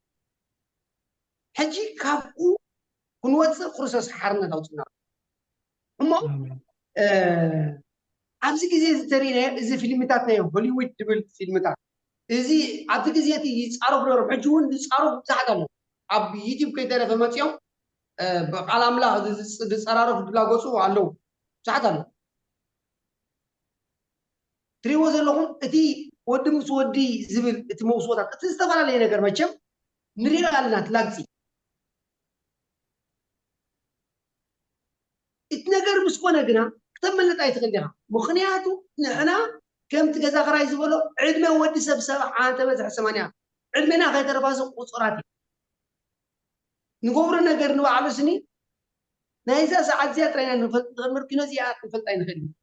ሕጂ ካብኡ ክንወፅእ ክርስቶስ ሓርነት ኣውፅና እሞ ኣብዚ ግዜ ዝተሪእናዮ እዚ ፊልምታት ናይ ሆሊውድ ድብል ፊልምታት እዚ ኣብቲ ግዜ እቲ ይፃረፉ ነይሮም ሕጂ እውን ዝፃረፉ ብዙሓት ኣለዉ ኣብ ዩቲብ ከይተረፈ መፅኦም ብቃል ኣምላኽ ዝፀራረፉ ድላገፁ ኣለዉ ብዙሓት ኣለዉ ትሪእዎ ዘለኹም እቲ ወዲ ምስ ወዲ ዝብል እቲ መውስወታት እቲ ዝተፈላለየ ነገር መቸም ንሪኦ ኣለና ትላግፂ እቲ ነገር ምስ ኮነ ግና ክተመለጥ ኣይትኽእል ዲኻ ምክንያቱ ንሕና ከምቲ ገዛ ክራይ ዝበሎ ዕድመ ወዲ ሰብ 70 በዝሒ 80 ዕድሜና ከይተረፋ ቁፁራት እዩ نقبر نجر نوعلو سني نايزا ساعات زيادة رأينا نفلت كنا زيادة نفلت أي نخدم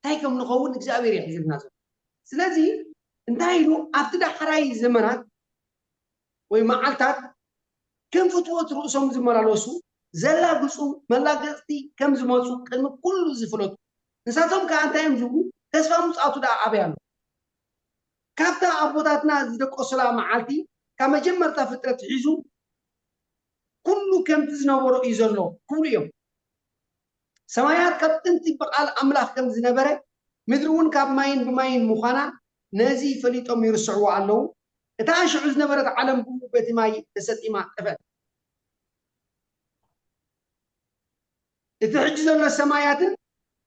تايكم نقول نكسابير يحزب الناس سلازي انتهينو أبتدى حراي زمانات ومعالتات كم فتوات رؤسهم زمالالوسو زلا قصو ملاقتي كم زمالسو كم كل زفلوت نساتهم كأنتهم زبو تسفهم سأتو دا عبيانو كابتا أبوتاتنا زدق أصلا معالتي كما جمرتا فترة عزو كل كم تزنورو إيزولو كل يوم سمايات كابتن تبقال أملاح كم زنبرة مدرون كاب ماين بماين مخانا نازي فليتهم يرسعوا عنه اتعاش عز نبرة عالم بو بيت ماي تسدي ما تفت اتحجز له السمايات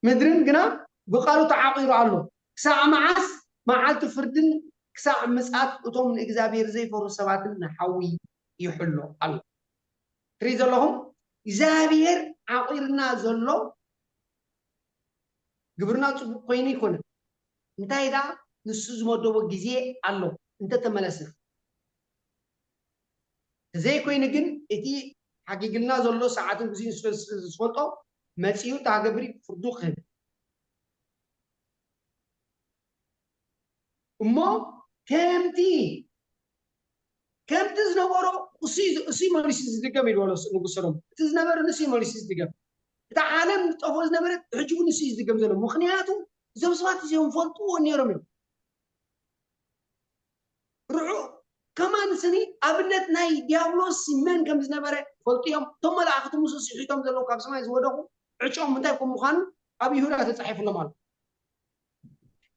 مدرن قنا بقالوا تعاقيروا عنه ساعة معاس معالت فردن ساعة مسات وتوم من إجزابير زي فرو سبات نحوي يحلوا الله تريد لهم إجزابير عقيرنا زلوا قبرنا تبقى قيني كنا انت إذا نسوز مدو جزيء الله انت تملسنا زي كوين جن إتي حقيقنا زلوا ساعات بزين سفلتو مسيو تعجبري فردوخهم أما كم تزنورو أسي ماليسيس دقام يدوالو نقصرهم تزنورو نسي ماليسيس دقام تعالم تفوز نبرت عجبو نسيس دقام زلو مخنياتو زو سوات زيهم فلطو ونيرمي رعو كمان سني أبنت ناي ديابلوس من كم زنبرت فلطيهم ثم لا أخذ موسى سيحيتهم زلو كابسما يزودهم عشان متاكم مخانو أبي هنا تتصحيف لمال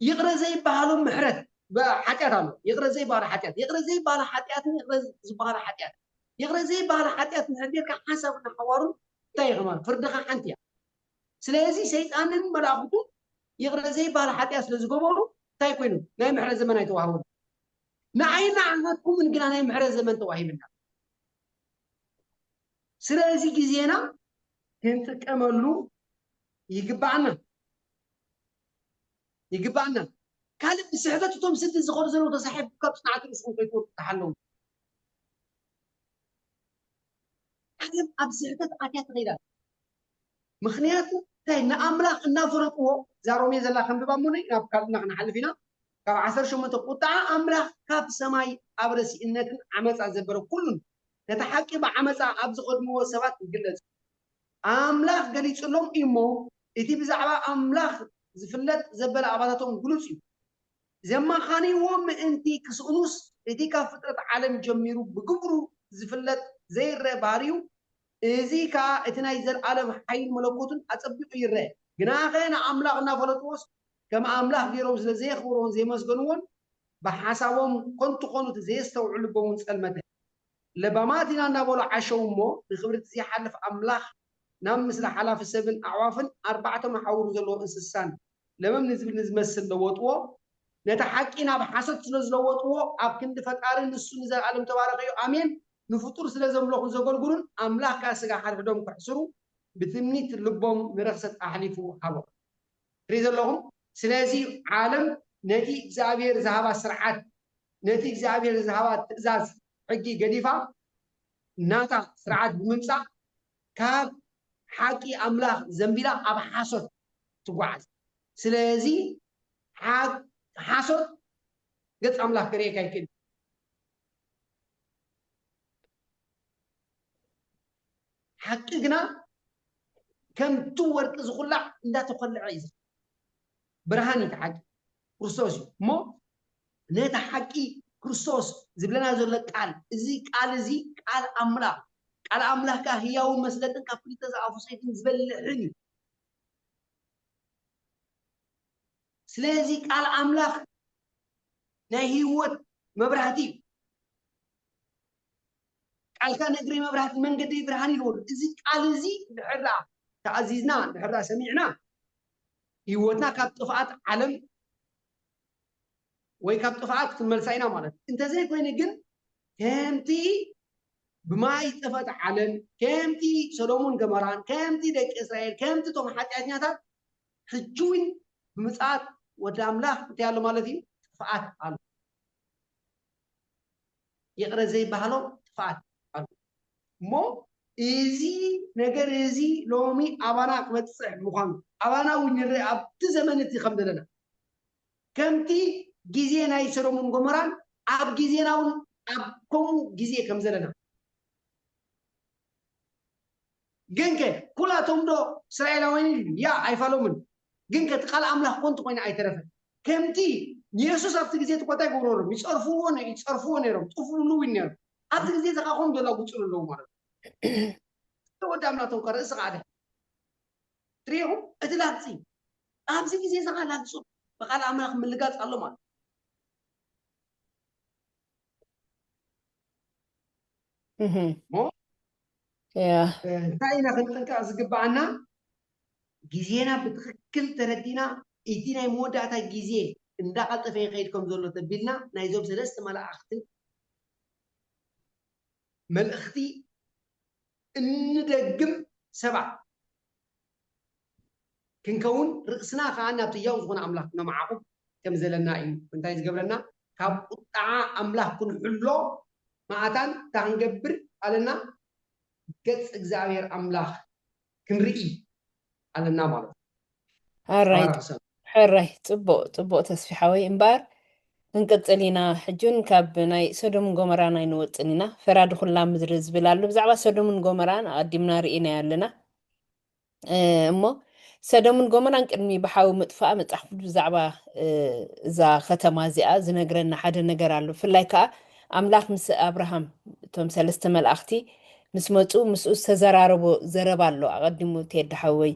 يقرأ زي بحالهم محرت بحاجات عنه يقرأ زي بحال حاجات يقرأ زي بحال حاجات يقرأ زي بحال حاجات يقرأ زي بحال حاجات نحدير كحسب نحوارو تايغمان فردخا حنتيا سلازي سيطان ملاقوتو يقرأ زي بحال حاجات لزقوبرو تايكوينو ناي محرز زمن يتوهرون نعينا عناتكم من قلنا ناي محرز زمن توهيبنا سلازي كزينا كنت كمالو يقبعنا كالب بسحبته توم ست زغور زلو تصحب كاب صنعت رسوم كيكون تحلم كالب أبسحبته أكيد غيره مخنياته تاي نأملاق نافرقه زارومي زلا خم بباموني ناب كالنا نحل فينا كاب عصر شو متقطع أملاق كاب سماي أبرسي إنك عمس عزبره كلن نتحكي بعمس أبز قدمه وسبات جلز أملاق قليش لهم إيمو إتي بزعبا أملاق زفلت زبل عبادتهم قلوسي زما خاني وم انتي كسونوس اتي كفترة عالم جميرو بقبرو زفلت زي الرباريو ازي كا اتنايزر عالم حي ملكوتن اصبقوا يره غنا غينا املاقنا فلطوس كما املاق غيرهم زي خورون زي مسغنون بحسابهم كنت قنوت زي استوعوا لبون صلمته لبماتنا نابول عشومو بخبرت زي حلف املاق نام مثل حلاف السبن اعوافن اربعه محاور زلو انسسان لما نزمسل لوطو نتحقينا بحسد سلازلوطو اب كند فقارن نسو نزل عالم تبارك امين نفطور سلازملوخ زغلغلون املاك كاسغا حرفدوم كحسرو بتمنيت لبوم مرخصت احلفو حلو ريز لهم سلازي عالم نتي اغزابير زهابا سرعات نتي اغزابير زهابا تزاز حقي قديفا ناتا سرعات بممصا كاب حقي املاك زنبيلا اب حسد تغواز سلازي حق حسد قد أملاك كريه كايكين حقيقنا كم تورك زخلع لا تخلع عيزة برهاني تحقي كريستوس مو نيتا حقي كريستوس زبلنا زول قال زي قال زي قال أملاك هياو مسلتن كفريت زعفو سيدين زبلعني سلازي قال أملاك نهيوت مبرهاتي قال كان أدري مبرهات من قد يبرهاني الورد إذا قال زي نحرا تعزيزنا نحرا سمعنا هيوتنا كابتفعات علم ويكابتفعات في الملسعينا مالت انت زي كوين جن كامتي بما يتفت علم كامتي سلومون قمران كامتي ديك إسرائيل كامتي توم حتى أثنياتها حجوين بمساعد وداملاح بتيالو مالتي تفعات علم يقرأ زي بحالو تفعات مو إزي نجر إزي لومي أبانا كمتصح مخان أبانا ونرى أبت زمن تخمد لنا كمتي جزينا يسرو من جمران أب جزينا ون أب كم جزية كم زلنا جنك كلا تمدو سرائيل وين يا أيفالو من جنك تقال أملا كنت وين أي طرف كمتي يسوع أبت جزية تقطع قرور مش عرفون يرم تقفون لوين يرم أبت جزية تقاهم دولا بتشلون لو مرة تو دامنا تنكر إسقاطه تريهم أتلاتي أبزي جزية زغال لاتسون فقال أملا من لقات الله ما مو يا تاينا خنتنك أزقبعنا جزينا بتخكل تردينا إتينا يمودا تا جزية إن دخلت في خيركم زولو تبلنا نايزوب سلست ملا أختي مال أختي ندقم 7 كنكون رقصنا خانا بتجاوز غنا أملاك معكم كم زلنا إن كنت عايز قبلنا كاب قطع أملاك كن حلو معتان تنجبر علينا قص إجزاير أملاك كنرئي علينا مالك هارايت حراي طبق تسفيحوي إمبار نقصلينا حجون كاب ناي سودوم غومران اي نوصنينا فراد خلا مدر زبلالو بزعبا سودوم غومران قديمنا رئينا يالنا እሞ ሰዶምን ጎመራን ቅድሚ ብሓዊ ምጥፋእ መፅሓፍ ብዛዕባ እዛ ከተማ እዚኣ ዝነግረና ሓደ ነገር ኣሎ ብፍላይ ከዓ ኣምላኽ ምስ ኣብርሃም እቶም ሰለስተ መላእኽቲ ምስ መፁ ምስኡ ዝተዘራረቦ ዘረባ ኣሎ ኣቐዲሙ ተየዳሓወይ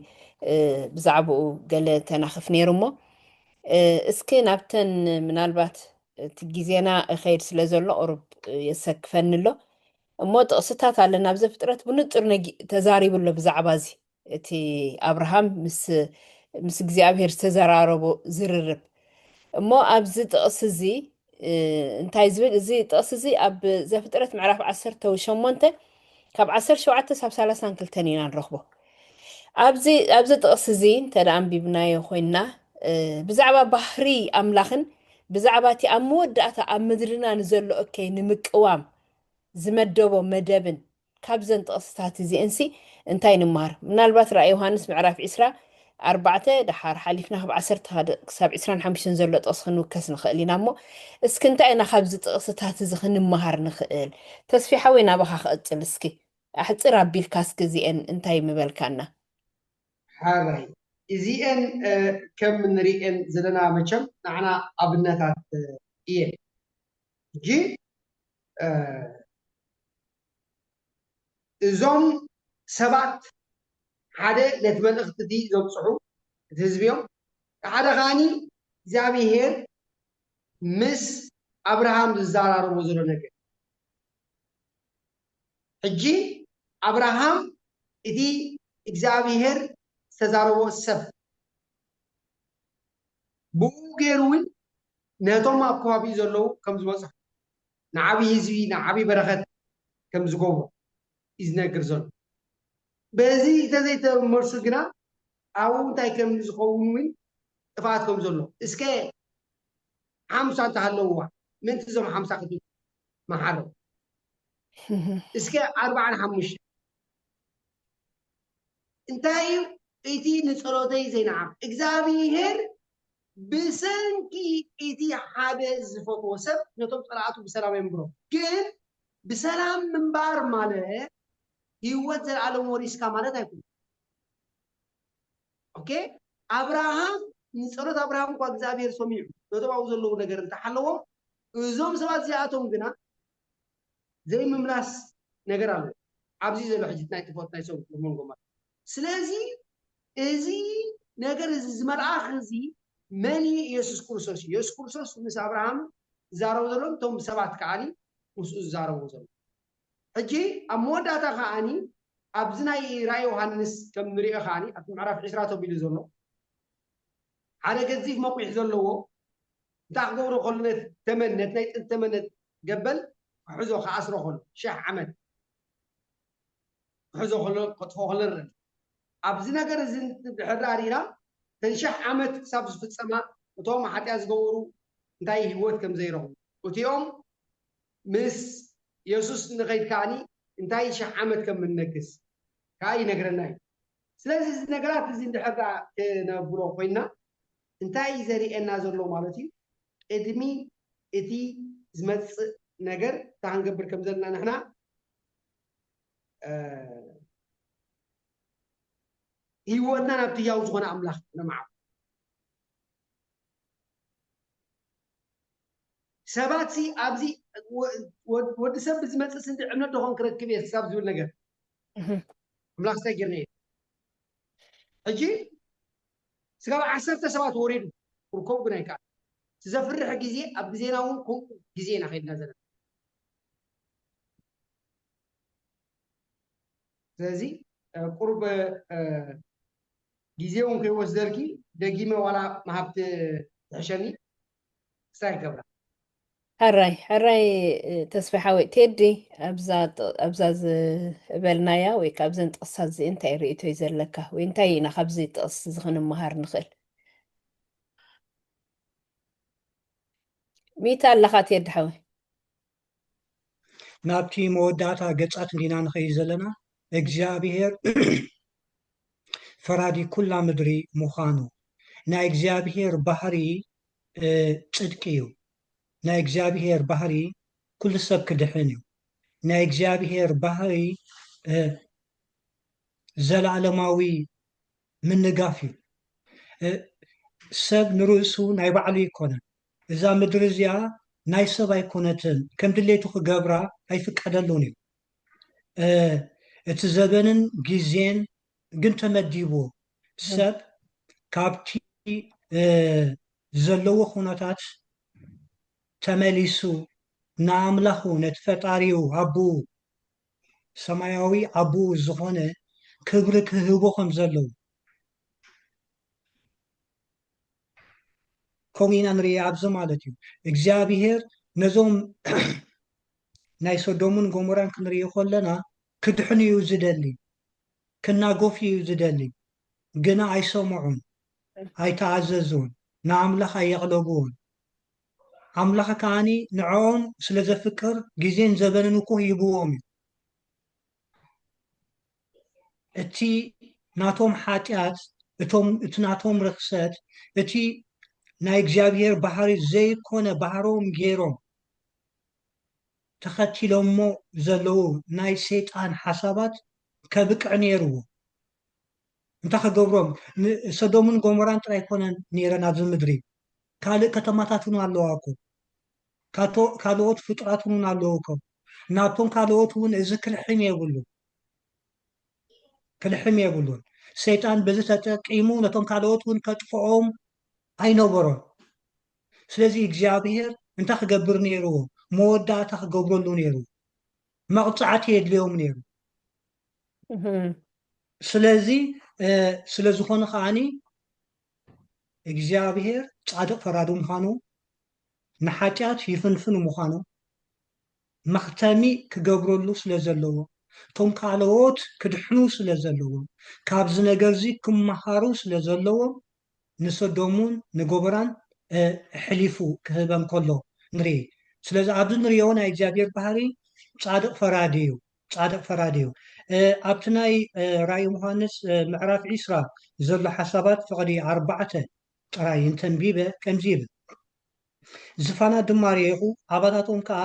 ብዛዕባኡ ገለ ተናኽፍ ነይሩ እሞ እስኪ ናብተን ምናልባት እቲ ግዜና እኸይድ ስለ ዘሎ ቁሩብ የሰክፈኒ ኣሎ እሞ ጥቕስታት ኣለና ኣብ ዘፍጥረት ብንፁር ተዛሪቡሎ ብዛዕባ እዚ እቲ ኣብርሃም ምስ እግዚኣብሔር ዝተዘራረቦ ዝርርብ እሞ ኣብዚ ጥቕስ እዚ እንታይ ዝብል እዚ ጥቕስ እዚ ኣብ ዘፍጥረት ምዕራፍ 18 ካብ 17 ሳብ 32 ኢና ንረኽቦ ኣብዚ ጥቕስ እዚ እንተደኣ ኣንቢብናዮ ኮይንና ብዛዕባ ባህሪ ኣምላኽን ብዛዕባ እቲ ኣብ መወዳእታ ኣብ ምድርና ንዘሎ እከይ ንምቅዋም ዝመደቦ መደብን ካብዘን ጥቕስታት እዚአንሲ እንታይ ንመሃር ምናልባት ራእይ ዮሃንስ ምዕራፍ 24 ድሓር ሓሊፍና ካብ 10 ክሳብ 25 ዘሎ ጥቕስ ክንውከስ ንኽእል ኢና እሞ እስኪ እንታይ ኢና ካብዚ ጥቕስታት እዚ ክንመሃር ንኽእል ተስፊሓወይ ናባኻ ክቕፅል እስኪ ኣሕፅር ኣቢልካ እስኪ እዚአን እንታይ ምበልካና ሓራይ እዚአን ከም ንሪአን ዘለና መቸም ንዓና ኣብነታት እየን እጂ እዞም ሰባት ሓደ ነቲ መልእኽቲ እቲ ዘብፅሑ እቲ ህዝቢኦም ሓደ ኻኒ እግዚኣብሔር ምስ ኣብርሃም ዝዘራረቦ ዘሎ ነገር ሕጂ ኣብርሃም እቲ እግዚኣብሔር ዝተዛረቦ ሰብ ብኡ ገይሩ እውን ነቶም ኣብ ከባቢኡ ዘለዉ ከም ዝበፅሑ ንዓብዪ ህዝቢ ንዓብዪ በረኸት ከም ዝገብሮ እዩ ዝነግር ዘሎ በዚ ተዘይተመርሱ ግና ኣብኡ እንታይ ከም ዝኸውን እውን ጥፋት ከም ዘሎ እስከ 50 እንተሃለውዋ ምንቲ እዞም 50 ክቲ መሓሮ እስከ 45 እንታይ እዩ እቲ ንፀሎተይ ዘይነዓም እግዚኣብሔር ብሰንኪ እቲ ሓደ ዝፈትዎ ሰብ ነቶም ፀላእቱ ብሰላም የንብሮም ግን ብሰላም ምንባር ማለት ህይወት ዘለዓለም ወሪስካ ማለት አይኮን ኦኬ አብርሃም ንፀሎት አብርሃም እንኳ እግዚአብሔር ሰሚዑ ነቶም ኣብኡ ዘለዉ ነገር እንተሓለዎ እዞም ሰባት እዚኣቶም ግና ዘይምምላስ ነገር ኣሎ ኣብዚ ዘሎ ሕጂ ናይ ጥፎት ናይ ሰብ መንጎ ማለት ስለዚ እዚ ነገር እዚ ዝመልኣኽ እዚ መን ኢየሱስ ክርስቶስ ኢየሱስ ክርስቶስ ምስ አብርሃም ዝዛረቡ ዘሎ እቶም ሰባት ከዓኒ ምስኡ ዝዛረቡ ዘሎ ሕጂ ኣብ መወዳእታ ከዓኒ ኣብዚ ናይ ራእይ ዮሃንስ ከም ንሪኦ ከዓኒ ኣብ ምዕራፍ 20 ተቢሉ ዘሎ ሓደ ገዚፍ መቑሕ ዘለዎ እንታይ ክገብሮ ከሎ ተመነት ናይ ጥንቲ ተመነት ገበል ክሕዞ ከኣስሮ ከሎ 1000 ዓመት ክሕዞ ከሎ ከጥፎ ከሎ ንርኢ ኣብዚ ነገር እዚ ድሕር ዳሪና ተንሸሕ ዓመት ክሳብ ዝፍፀማ እቶም ሓጢያ ዝገበሩ እንታይ ህይወት ከም ዘይረኽቡ እቲኦም ምስ ኢየሱስ ንኸይድ ከዓኒ እንታይ ሸዓመት ከም እንነግስ ካይ ነግረናይ ስለዚህ እዚ ነገራት እዚ እንድሕር ነብሎ ኮይና እንታይ ዘሪኤና ዘሎ ማለት እዩ ቅድሚ እቲ ዝመፅእ ነገር ታንገብር ከም ዘለና ንሕና ህይወትና ናብቲ ያው ዝኾነ ኣምላኽ ነማዕ ሰባት ኣብዚ ወዲ ሰብ ዝመፅእ ስንዲ እምነት ደኾን ክረክብ እየ ክሳብ ዝብል ነገር ኣምላኽ ዝተገርነ እየ ሕጂ ስጋብ 10 ሰባት ወሪዱ ርኮብ ግን ኣይከኣል ዘፍርሕ ግዜ ኣብ ግዜና እውን ከምኡ ግዜ ኢና ከይድና ዘለና ስለዚ ቁርብ ጊዜውን ከይወስደልኪ ደጊመ ዋላ ማሃብቲ ትሕሸኒ ክሳይ ይገብራ ሕራይ ተስፋይ ሓወይ ቴዲ ኣብዛ ዝበልናያ ወይ ካብዘን ጥቕሳት እዚ እንታይ ርእቶይ ዘለካ ወይ እንታይ ኢና ካብዚ ጥቕስ እዚ ክንመሃር ንኽእል ሚታ ኣለኻ ቴዲ ሓወይ ናብቲ መወዳእታ ገጻት እንዲና ንኸይድ ዘለና እግዚኣብሔር ፈራዲ ኩላ ምድሪ ምዃኑ ናይ እግዚኣብሔር ባህሪ ጽድቂ እዩ ናይ እግዚኣብሔር ባህሪ ኩሉ ሰብ ክድሕን እዩ ናይ እግዚኣብሔር ባህሪ ዘለዓለማዊ ምንጋፍ እዩ ሰብ ንርእሱ ናይ ባዕሉ ይኮነን እዛ ምድሪ እዚኣ ናይ ሰብ ኣይኮነትን ከም ድሌቱ ክገብራ ኣይፍቀደሉን እዩ እቲ ዘበንን ግዜን ግን ተመዲቡ ሰብ ካብቲ ዘለዎ ኩነታት ተመሊሱ ንኣምላኹ ነቲ ፈጣሪኡ ኣቡኡ ሰማያዊ ኣቡኡ ዝኾነ ክብሪ ክህቦ ከም ዘለዎ ከምኡ ኢና ንሪኦ ኣብዚ ማለት እዩ እግዚኣብሔር ነዞም ናይ ሶዶምን ጎሞራን ክንሪኦ ከለና ክድሕኑ እዩ ዝደሊ ክናጎፍ እዩ ዝደሊ ግና ኣይሰምዑን ኣይተኣዘዙን ንኣምላኽ ኣየቕለብዎን ኣምላኽ ከዓኒ ንዕኦም ስለ ዘፍቅር ግዜን ዘበንን እኮ ሂብዎም እዩ እቲ ናቶም ሓጢኣት እቲ ናቶም ርክሰት እቲ ናይ እግዚኣብሔር ባህሪ ዘይኮነ ባህሮም ገይሮም ተኸቲሎሞ ዘለዉ ናይ ሰይጣን ሓሳባት ከብቅዕ ነይርዎ እንታይ ከገብሮም ሰዶምን ጎሞራን ጥራይ ኮነን ነይረን ኣብዚ ምድሪ ካልእ ከተማታት እውን ኣለዋ እኮ ካልኦት ፍጡራት እውን ኣለዉ እኮ ናብቶም ካልኦት እውን እዚ ክልሕም የብሉን ሰይጣን በዚ ተጠቂሙ ነቶም ካልኦት እውን ከጥፍኦም ኣይነበሮን ስለዚ እግዚኣብሔር እንታይ ክገብር ነይርዎ መወዳእታ ክገብረሉ ነይሩ መቕፃዕቲ የድልዮም ነይሩ ስለዚ ስለዝኾነ ከዓኒ እግዚኣብሔር ጻድቕ ፈራዲ ምዃኑ ንሓጢኣት ይፍንፍን ምዃኑ መኽተሚ ክገብረሉ ስለ ዘለዎ እቶም ካልኦት ክድሕኑ ስለ ዘለዎ ካብዚ ነገር እዚ ክመሃሩ ስለ ዘለዎ ንሰዶሙን ንጎቦራን ሕሊፉ ክህበን ከሎ ንርኢ ስለዚ ኣብዚ ንሪኦ ናይ እግዚኣብሔር ባህሪ ጻድቕ ፈራዲ እዩ ኣብቲ ናይ ራእይ ዮሃንስ ምዕራፍ 20 ዘሎ ሓሳባት ፍቕዲ 4 ጥራይ እንተንቢበ ከምዚ ይብል ዝፋና ድማ ርኢኹ ኣባታቶም ከዓ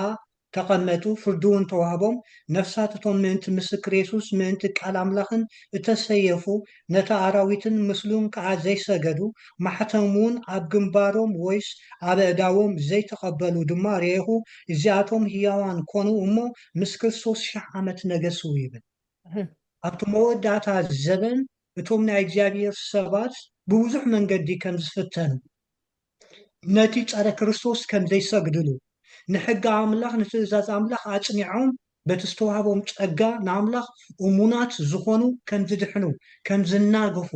ተቐመጡ ፍርዲ እውን ተዋህቦም ነፍሳት እቶም ምእንቲ ምስክር የሱስ ምእንቲ ቃል ኣምላኽን እተሰየፉ ነታ ኣራዊትን ምስሉን ከዓ ዘይሰገዱ ማሕተም እውን ኣብ ግንባሮም ወይስ ኣብ ኣእዳዎም ዘይተቐበሉ ድማ ርኢኹ እዚኣቶም ህያዋን ኮኑ እሞ ምስ ክርስቶስ 1,000 ዓመት ነገሱ ይብል ኣብቲ መወዳእታ ዘበን እቶም ናይ እግዚኣብሔር ሰባት ብብዙሕ መንገዲ ከም ዝፍተኑ ነቲ ጸረ ክርስቶስ ከም ዘይሰግድሉ ንሕጊ ኣምላኽ ንትእዛዝ ኣምላኽ ኣጽኒዖም በቲ ዝተዋህቦም ጸጋ ንኣምላኽ እሙናት ዝኾኑ ከም ዝድሕኑ ከም ዝናገፉ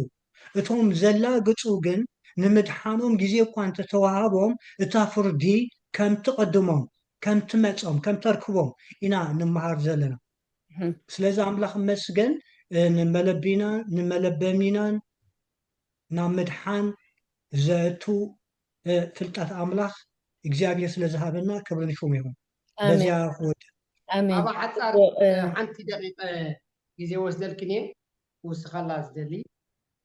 እቶም ዘላግፁ ግን ንምድሓኖም ግዜ እኳ እንተተዋህቦም እታ ፍርዲ ከም ትቐድሞም ከም ትመጾም ከም ተርክቦም ኢና ንምሃር ዘለና ስለዚ ኣምላኽ መስገን ንመለበሚናን ናብ ምድሓን ዘእቱ ፍልጠት ኣምላኽ እግዚኣብሔር ስለ ዝሃበና ክብርን ሽሙ ይኹን በዚያ ክወድ آمين أبا حصار و- حنتي دقيقة جزء وصدلكني وسخلاص دلي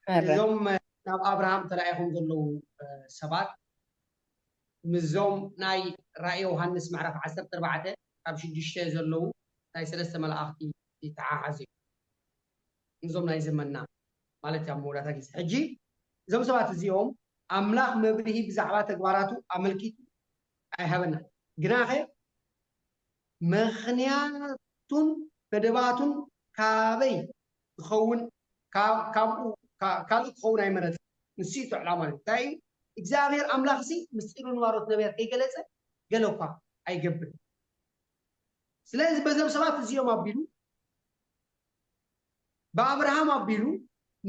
مرة إذا ناب أبراهام تلاقيهم قالوا سبات مزوم ناي رأي يوحنس معرف 14 أب شدشته زلوا ناي سلسة ملاختي يتعاهزي مزوم ناي زمنا مالت يا مورا تاكيس حجي زوم سبات اليوم أملاك مبرهي بزعبات أكباراتو أملكي أي هبنا جناخي مخنياتون بدباتون كابي تخون كابو كالو تخون أي مرد نسيتو على تاي እግዚአብሔር አምላክ ሲ ምስጢሩን ዋሮት ነቢያት ከገለጸ ገለኳ አይገብር ስለዚህ በዘም ሰባት እዚዮም አቢሉ በአብርሃም አቢሉ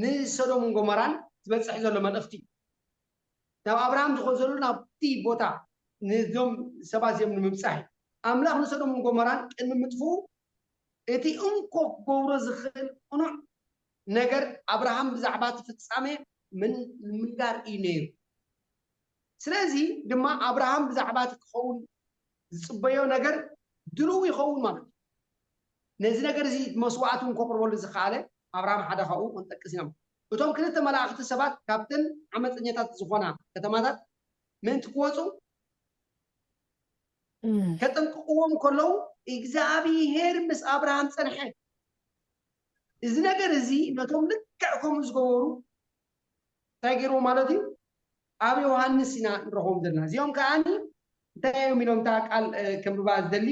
ንሰዶምን ጎሞራን ዝበፅሕ ዘሎ መልእኽቲ ናብ አብርሃም ዝኮን ዘሎ ናብቲ ቦታ ንዞም ሰባት እዚኦም ንምብፃሕ አምላክ ንሰዶምን ጎሞራን ቅድሚ ምጥፉ እቲ እንኮ ገብሮ ዝኽእል ቁኑዕ ነገር አብርሃም ብዛዕባ እቲ ፍጻሜ ምን ምንጋር እዩ ነይሩ ስለዚህ ድማ አብርሃም ብዛዕባ እቲ ክኸውን ዝፅበዮ ነገር ድልው ይኸውን ማለት ነዚ ነገር እዚ መስዋዕቱን ከቅርበሉ ዝኸኣለ አብርሃም ሓደ ካብኡ ክንጠቅስ ኢና እቶም ክልተ መላእኽቲ ሰባት ካብተን ዓመፀኛታት ዝኾና ከተማታት ምእንቲ ክወፁ ከጠንቅቅዎም ከለዉ እግዚኣብሔር ምስ አብርሃም ፀንሐ እዚ ነገር እዚ ነቶም ልክዕ ከምኡ ዝገበሩ እንታይ ገይርዎ ማለት እዩ ኣብ ዮሃንስ ኢና ንረኽቦም ዘለና እዚኦም ከዓኒ እንታይ እዮም ኢሎም እታ ቃል ከምብባ ዝደሊ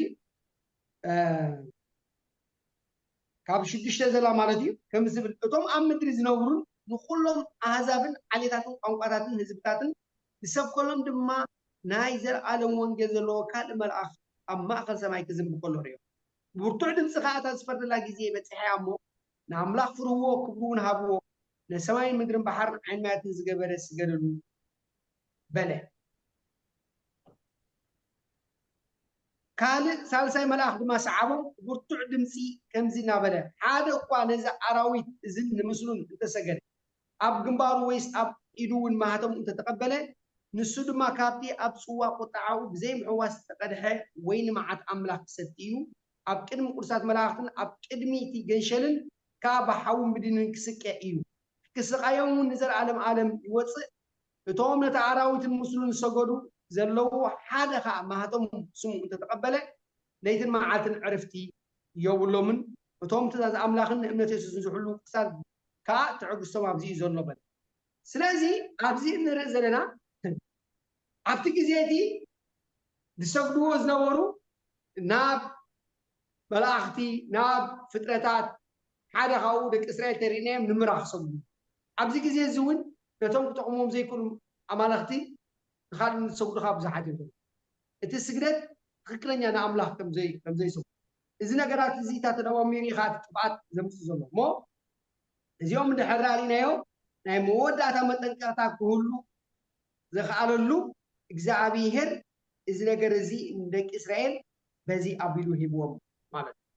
ካብ 6 ዘላ ማለት እዩ ከም ዝብል እቶም ኣብ ምድሪ ዝነብሩን ንኩሎም ኣህዛብን ዓሌታትን ቋንቋታትን ህዝብታትን ዝሰብከሎም ድማ ናይ ዘለኣለም ወንጌል ዘለዎ ካልእ መልኣኽ ኣብ ማእኸል ሰማይ ክዝንብ ከሎ ሪኦም ብርቱዕ ድምፂ ከዓ እታ ዝፈርደላ ግዜ በፂሐ እሞ ንኣምላኽ ፍርህዎ ክብሩ እውን ሃብዎ ነሰማይን ምድርን ባሕርን ዓይን ማያትን ዝገበረ ስገደሉ በለ ካልእ ሳልሳይ መልኣኽ ድማ ሰዓቦም ብርቱዕ ድምፂ ከምዚ እናበለ ሓደ እኳ ነዚ ኣራዊት እዝን ንምስሉን እንተሰገደ ኣብ ግንባሩ ወይስ ኣብ ኢዱ እውን ማህተሙ እንተተቐበለ ንሱ ድማ ካብቲ ኣብ ፅዋ ቁጣዓኡ ብዘይ ምሕዋስ ዝተቐድሐ ወይኒ መዓት ኣምላኽ ክሰቲ እዩ ኣብ ቅድሚ ቁርሳት መላእኽትን ኣብ ቅድሚ እቲ ገንሸልን ከዓ ብሓውን ብድንን ክስቀዕ እዩ ክስቃዮም እውን ንዘለኣለም ዓለም ይወፅእ እቶም ነቲ ኣራዊትን ምስሉን ዝሰገዱ ዘለዉ ሓደ ከዓ ማህተሙ ስሙ እንተተቐበለ ለይትን መዓልትን ዕርፍቲ የብሎምን እቶም ትእዛዝ ኣምላኽን እምነት የሱስን ዝሕሉ ክሳብ ከዓ ትዕግስቶም ኣብዚ እዩ ዘሎ በለ ስለዚ ኣብዚ እንሪኢ ዘለና ኣብቲ ግዜ እቲ ዝሰግድዎ ዝነበሩ ናብ መላእኽቲ ናብ ፍጥረታት ሓደ ካብኡ ደቂ እስራኤል ተሪእናዮም ንምራኽ ክሰግዱ ኣብዚ ግዜ እዚ እውን ነቶም ክጠቕሞም ዘይክእሉ ኣማለኽቲ ንካልእ ዝሰግዱ ከዓ ብዙሓት እዮም እቲ ስግደት ትክክለኛ ንኣምላኽ ከምዘይሰግዱ እዚ ነገራት እዚ እታ ተደማሚሩ ኢኻ እቲ ጥብዓት ዘምፅእ ዘሎ እሞ እዚኦም እንድሕር ራእይናዮ ናይ መወዳእታ መጠንቀቕታ ክህሉ ዘኽኣለሉ እግዚኣብሔር እዚ ነገር እዚ ንደቂ እስራኤል በዚ ኣቢሉ ሂብዎም ማለት እዩ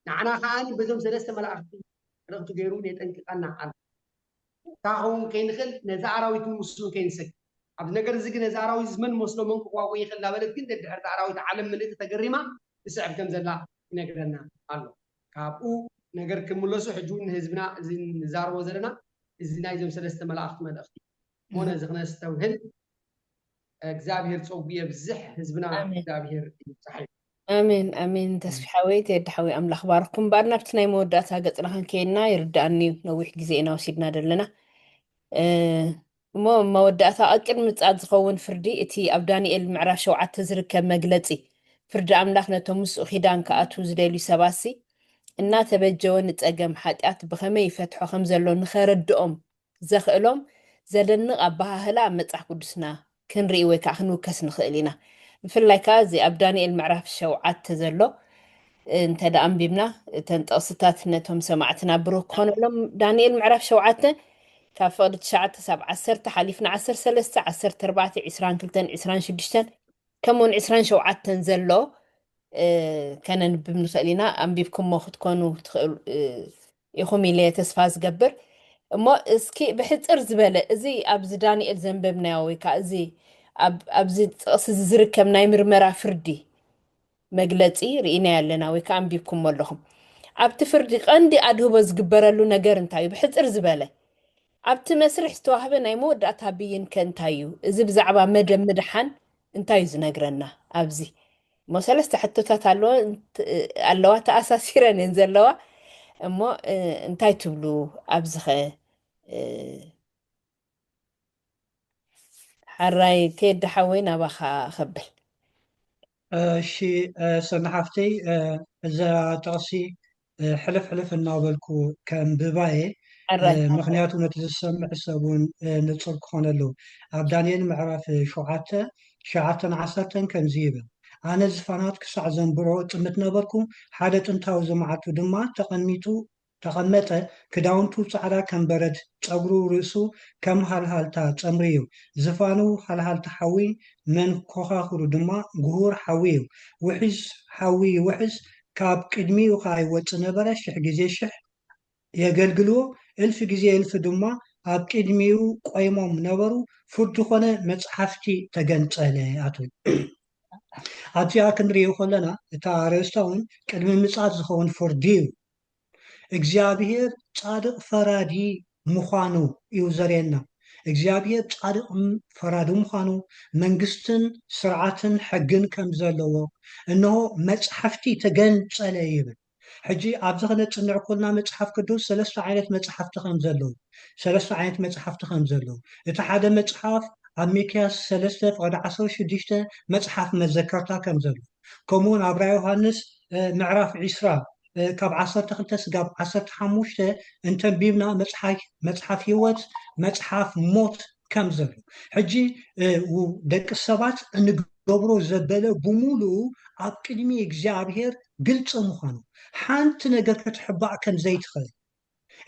ንዓና ከዓኒ በዞም ሰለስተ መላእኽቲ ርቕቲ ገይሩ የጠንቅቐና ኣለ ካኸውን ከይንኽእል ነዚ ኣራዊትን ምስሉን ከይንሰግድ ኣብዚ ነገር እዚ ግን ነዚ ኣራዊት ዝመን መስሎ መን ክዋቆ ይኽእል እናበለት ግን ደድሕርቲ ኣራዊት ዓለም ምልእቲ ተገሪማ ትስዕብ ከም ዘላ ይነግረና ኣሎ ካብኡ ነገር ክምለሱ ሕጂ እውን ንህዝብና እዚ ንዛረቦ ዘለና እዚ ናይዞም ሰለስተ መላእኽቲ መልእኽቲ ሞነ ዝኽነስተውህል እግዚአብሔር ፀውጉ የብዝሕ ህዝብና እግዚአብሔር ይብፅሕ آمين آمين تسبحويت يدحوي أملاخ باركم بارنا بتناي مودات هاقتنا كينا يرداني نويح جزينا وسيدنا دلنا مو موداتها أكل متعاد زخون فردي إتي أبداني المعرف شوعات تزرك مجلتي فرد أملاخنا تمس أخيدان كأتو زديلي سباسي إنا تبجون نتأجم حاتيات بخمي فتحو خمزلون خردهم زخلهم زلن أبها هلا متعح قدسنا كن ريوي كأخنو كسن خلينا بفلاي كازي أبداني المعرف شوعات تزلو انت دا أنبيبنا تنتقصتات نتهم سمعتنا بروك هون لهم دانيال معرف شوعاتنا كافقد شعات سبع عسرت حليفنا 10 3 4 20 كلتن 20 شدشتن كمون 20 شوعات تنزلو كان نببن خلينا أنبيبكم ماخد كونوا يخوم إلي تسفاز قبر ما اسكي بحث أرز بلا زي أبز دانيال زنببنا ويكا زي أبز تقص زركم نايمر مرا فردي መግለፂ ርኢና ኣለና ወይ ከዓ ኣንቢብኩም ኣለኹም ኣብቲ ፍርዲ ቀንዲ ኣድህቦ ዝግበረሉ ነገር እንታይ እዩ ብሕፅር ዝበለ ኣብቲ መስርሕ ዝተዋህበ ናይ መወዳእታ ብይን ከ እንታይ እዩ እዚ ብዛዕባ መደብ ምድሓን እንታይ እዩ ዝነግረና ኣብዚ እሞ ሰለስተ ሕቶታት ኣለዋ ተኣሳሲረን እየን ዘለዋ እሞ እንታይ ትብሉ ኣብዚ ኸ ሓራይ ቴዲ ሓወይ ናባኻ ኸብል እሺ ሰናሓፍተይ እዛ ጥቕሲ ሕልፍ እናበልኩ ከንብባየ ምክንያቱ ነቲ ዝሰምዕ ሰብ እውን ንፁር ክኾነሉ ኣብ ዳንኤል ምዕራፍ 7:10 ከምዚ ይብል ኣነ ዝፋናት ክሳዕ ዘንብሮ ጥምት ነበርኩ ሓደ ጥንታዊ ዝመዓቱ ድማ ተቐመጠ ክዳውንቱ ፃዕዳ ከም በረድ ፀጉሩ ርእሱ ከም ሃልሃልታ ፀምሪ እዩ ዝፋኑ ሃልሃልታ ሓዊ መንኮኻኽሩ ድማ ጉሁር ሓዊ እዩ ውሒዝ ሓዊ ውሕዝ ካብ ቅድሚኡ ከዓ ይወፅእ ነበረ 1000 ግዜ 1000 የገልግልዎ 1000 ግዜ 1000 ድማ ኣብ ቅድሚኡ ቆይሞም ነበሩ ፍርዲ ኮነ መፅሓፍቲ ተገንፀለ ኣትብል ኣብዚኣ ክንሪኦ ከለና እታ ኣርእስታ እውን ቅድሚ ምፅኣት ዝኸውን ፍርዲ እዩ እግዚኣብሔር ጻድቕ ፈራዲ ምዃኑ እዩ ዘርእየና እግዚኣብሔር ጻድቕ ፈራዲ ምዃኑ መንግስትን ስርዓትን ሕግን ከም ዘለዎ እነሆ መፅሓፍቲ ተገንፀለ ይብል ሕጂ ኣብዚ ክነፅንዕ ከለና መፅሓፍ ቅዱስ ሰለስተ ዓይነት መፅሓፍቲ ከም ዘለዉ እቲ ሓደ መፅሓፍ ኣብ ሚክያስ 3:16 መፅሓፍ መዘከርታ ከም ዘሎ ከምኡውን ኣብ ራእይ ዮሃንስ ምዕራፍ 20 ካብ 12 ስጋብ 15 እንተንቢብና መፅሓፍ ሂወት መፅሓፍ ሞት ከም ዘሎ ሕጂ ደቂ ሰባት እንገብሮ ዘበለ ብሙሉኡ ኣብ ቅድሚ እግዚኣብሔር ግልፂ ምዃኑ ሓንቲ ነገር ክትሕባእ ከም ዘይትኽእል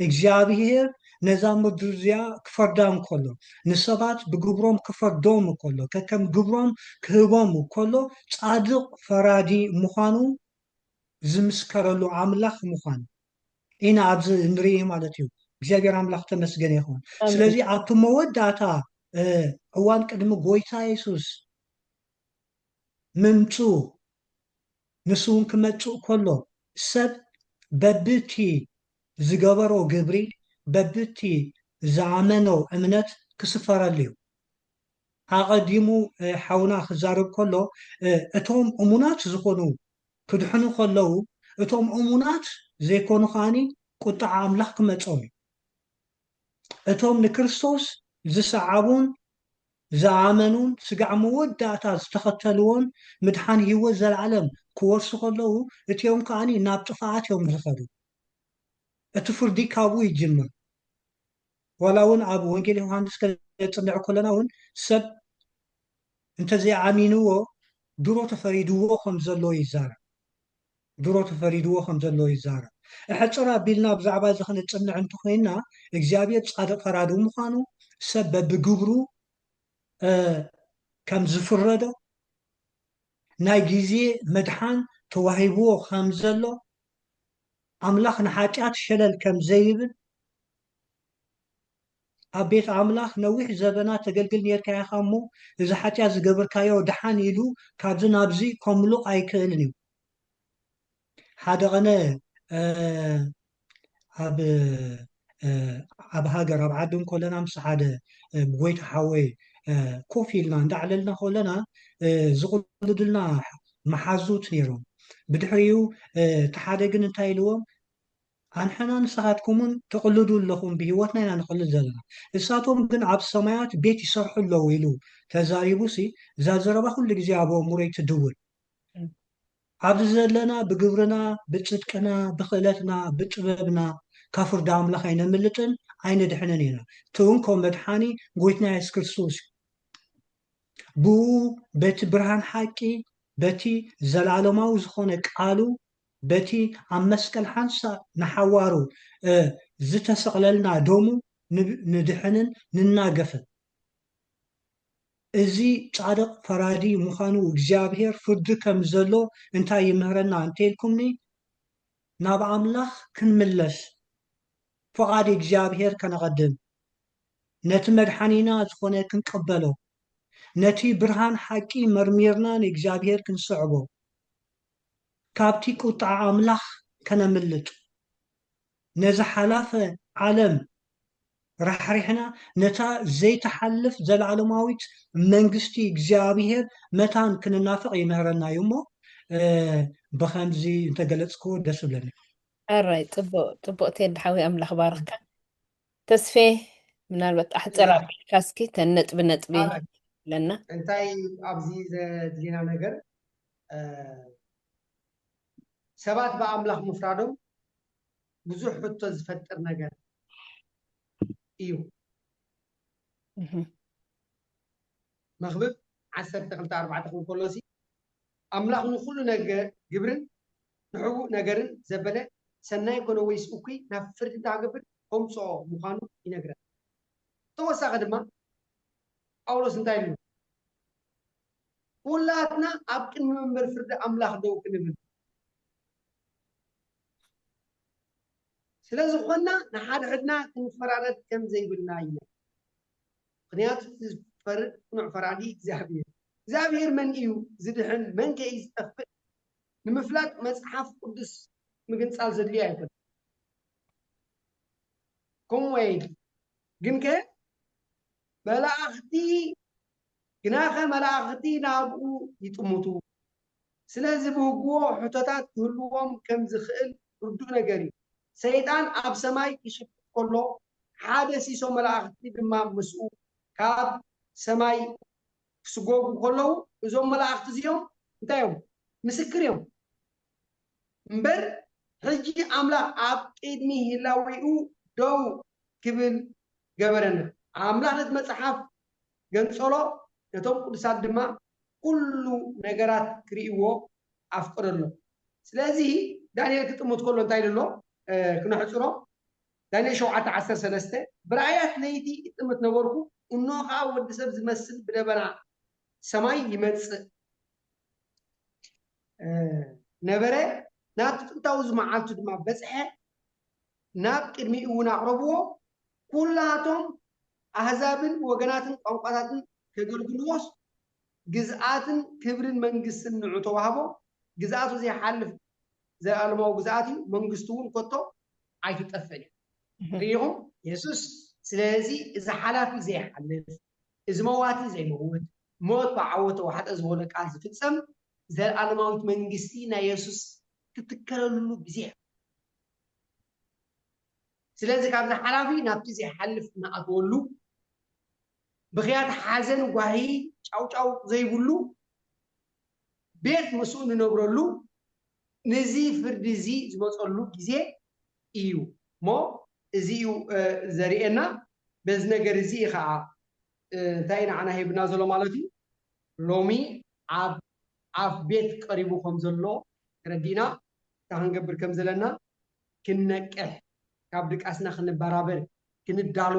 እግዚኣብሔር ነዛ ምድሪ እዚኣ ክፈርዳ እንከሎ ንሰባት ብግብሮም ክፈርዶም እንከሎ ከከም ግብሮም ክህቦም እንከሎ ጻድቕ ፈራዲ ምዃኑ ዝምስከረሉ ኣምላኽ ምዃኑ ኢና ኣብዚ ንርኢ ማለት እዩ እግዚኣብሔር ኣምላኽ ተመስገነ ይኹን ስለዚ ኣብቲ መወዳእታ እዋን ቅድሚ ጎይታ የሱስ ምምፁ ንሱ እውን ክመፅእ ከሎ ሰብ በብቲ ዝገበሮ ግብሪ በብቲ ዝኣመኖ እምነት ክስፈረሉ እዩ ኣቐዲሙ ሓውና ክዛርብ ከሎ እቶም እሙናት ዝኾኑ ክድሕኑ ከለዉ እቶም እሙናት ዘይኮኑ ከዓኒ ቁጣዕ ኣምላኽ ክመፆም እዩ እቶም ንክርስቶስ ዝሰዓቡን ዝኣመኑን ስጋዕ መወዳእታ ዝተኸተልዎን ምድሓን ሂወት ዘለዓለም ክወርሱ ከለዉ እቲኦም ከዓኒ ናብ ጥፋኣት እዮም ዝኸዱ እቲ ፍርዲ ካብኡ ይጅምር ዋላ እውን ኣብ ወንጌል ዮሃንስ ከነፅንዕ ከለና እውን ሰብ እንተዘይኣሚንዎ ድሮ ተፈሪድዎ ከም ዘሎ ይዛረብ ሕፅር ኣቢልና ብዛዕባ እዚ ክንፅንዕ እንተኮይንና እግዚኣብሔር ጻድቕ ፈራዲ ምዃኑ ሰብ በብግብሩ ከም ዝፍረዶ ናይ ግዜ መድሓን ተዋሂብዎ ከም ዘሎ ኣምላኽ ንሓጢኣት ሸለል ከም ዘይብል ኣብ ቤት ኣምላኽ ነዊሕ ዘበናት ተገልግል ነርካ ኢኻ እሞ እዚ ሓጢኣት ዝገበርካዮ ድሓን ኢሉ ካብዚ ናብዚ ከምልቕ ኣይክእልን እዩ ሓደ ቀነ ኣብ ሃገር ኣብ ዓዲ ከለና ምስ ሓደ ጎይታ ሓወይ ኮፍ ኢልና እንዳዕለልና ከለና ዝቕልድልና መሓዙት ነይሮም ብድሕሪኡ እቲ ሓደ ግን እንታይ ኢልዎም ኣንሕና ንስኻትኩምን ትቕልዱ ኣለኹም ብሂወትና ኢና ንቕልድ ዘለና ንሳቶም ግን ኣብ ሰማያት ቤት ይሰርሑ ኣለዉ ኢሉ ተዛሪቡሲ እዛ ዘረባ ኩሉ ግዜ ኣብ ኣእሙሮይ ትድውል ኣብዚ ዘለና ብግብርና ብፅድቅና ብክእለትና ብጥበብና ካብ ፍርዲ ኣምላኽ ኣይነምልጥን ኣይነድሕንን ኢና እቲውን ከም መድሓኒ ጎይትና የሱስ ክርስቶስ ብኡ በቲ ብርሃን ሓቂ በቲ ዘለዓለማዊ ዝኾነ ቃሉ በቲ ኣብ መስቀል ሓንሳእ ንሓዋሩ ዝተሰቕለልና ደሙ ንድሕንን ንናገፍን እዚ ጻድቕ ፈራዲ ምዃኑ እግዚኣብሔር ፍርዲ ከም ዘሎ እንታይ ይምህረና እንተኢልኩምኒ ናብ ኣምላኽ ክንምለስ ፍቓድ እግዚኣብሔር ከነቐድም ነቲ መድሓኒና ዝኾነ ክንቀበሎ፣ ነቲ ብርሃን ሓቂ መርሚርና ንእግዚኣብሔር ክንስዕቦ፣ كابتي قطع أملاخ كنملت نزا حلافة عالم رحرحنا نتا زي تحلف زل علماويت منغستي اجزابيهر متان كننافق يمهرنا يمو بخمزي انت قلتسكو دس بلني الراي طبق تيد حاوي أملاخ باركة تسفي من الوقت أحتر إذا كاسكي تنت بنت بي أنا لنا أنتي أبزي دلينا نجر سبات بأملاح مفردهم بزح حتى زفتر نجر إيو مغبب عسر تقلت أربعة تقول كلاسي أملاح نخل نجر جبرن نحو نجرن زبلة سنة يكون ويس أوكي نفرد دعجبر هم صو مخانو ينجر توسع قدما أولو سنتايلو كلاتنا أبكن من فرد أملاح دو كنبل ስለዚ ኮና ንሓደ ሕድና ክንፈራረድ ከም ዘይብልና ኢና ምክንያቱ ዝፈርድ ኩኑዕ ፈራዲ እግዚኣብሔር መን እዩ ዝድሕን መን ከ እዩ ዝጠፍእ ንምፍላጥ መፅሓፍ ቅዱስ ምግንፃል ዘድልዮ ኣይኮን ከምኡ ወይ ግን ከ መላእኽቲ ግናኸ መላእኽቲ ናብኡ ይጥምቱ ስለዚ ብህግዎ ሕቶታት ክህልዎም ከም ዝኽእል ርዱእ ነገር እዩ ሰይጣን ኣብ ሰማይ ይሽፍት ከሎ ሓደ ሲሶ መላእኽቲ ድማ ምስኡ ካብ ሰማይ ክስጎጉ ከለዉ እዞም መላእኽቲ እዚኦም እንታይ እዮም ምስክር እዮም እምበር ሕጂ ኣምላኽ ኣብ ቅድሚ ህላዊኡ ደው ክብል ገበረና ኣምላኽ ነቲ መፅሓፍ ገንፀሎ ነቶም ቅዱሳት ድማ ኩሉ ነገራት ክርእይዎ ኣፍቅረሎ ስለዚ ዳንኤል ክጥምት ከሎ እንታይ ኢሉ ክነሕፅሮ ዳንኤል 7:13 ብራእያት ለይቲ ይጥምት ነበርኩ እኖ ከዓ ወዲ ሰብ ዝመስል ብደበና ሰማይ ይመፅእ ነበረ ናብ ጥንታዊ ዝመዓልቱ ድማ በፅሐ ናብ ቅድሚኡ እውን ኣቕረብዎ ኩላቶም ኣህዛብን ወገናትን ቋንቋታትን ከገልግልዎስ ግዝኣትን ክብርን መንግስትን ንዑ ተዋህቦ ግዝኣቱ ዘይሓልፍ ዘለኣለማዊ ግዝኣት እዩ መንግስቱ እውን ከቶ ኣይትጠፍእን ርኢኹም የሱስ ስለዚ እዚ ሓላፊ ዘይሓልፍ እዚ መዋቲ ዘይመውት ሞት ብዓወቶ ዋሕጠ ዝበሎ ቃል ዝፍፀም ዘለኣለማዊት መንግስቲ ናይ የሱስ ክትከለሉ ግዜ ስለዚ ካብዚ ሓላፊ ናብቲ ዘይሓልፍ እናኣትወሉ ብኽያት ሓዘን ጓሂ ጫውጫው ዘይብሉ ቤት ምስኡ ንነብረሉ ነዚ ፍርዲ እዚ ዝመፀሉ ግዜ እዩ እሞ እዚ እዩ ዘርእየና በዚ ነገር እዚ ከዓ እንታይ ንዓና ሂብና ዘሎ ማለት እዩ ሎሚ ኣብ ኣፍ ቤት ቀሪቡ ከም ዘሎ ረዲና እንታይ ክንገብር ከም ዘለና ክንነቅሕ ካብ ድቃስና ክንበራበር ክንዳሎ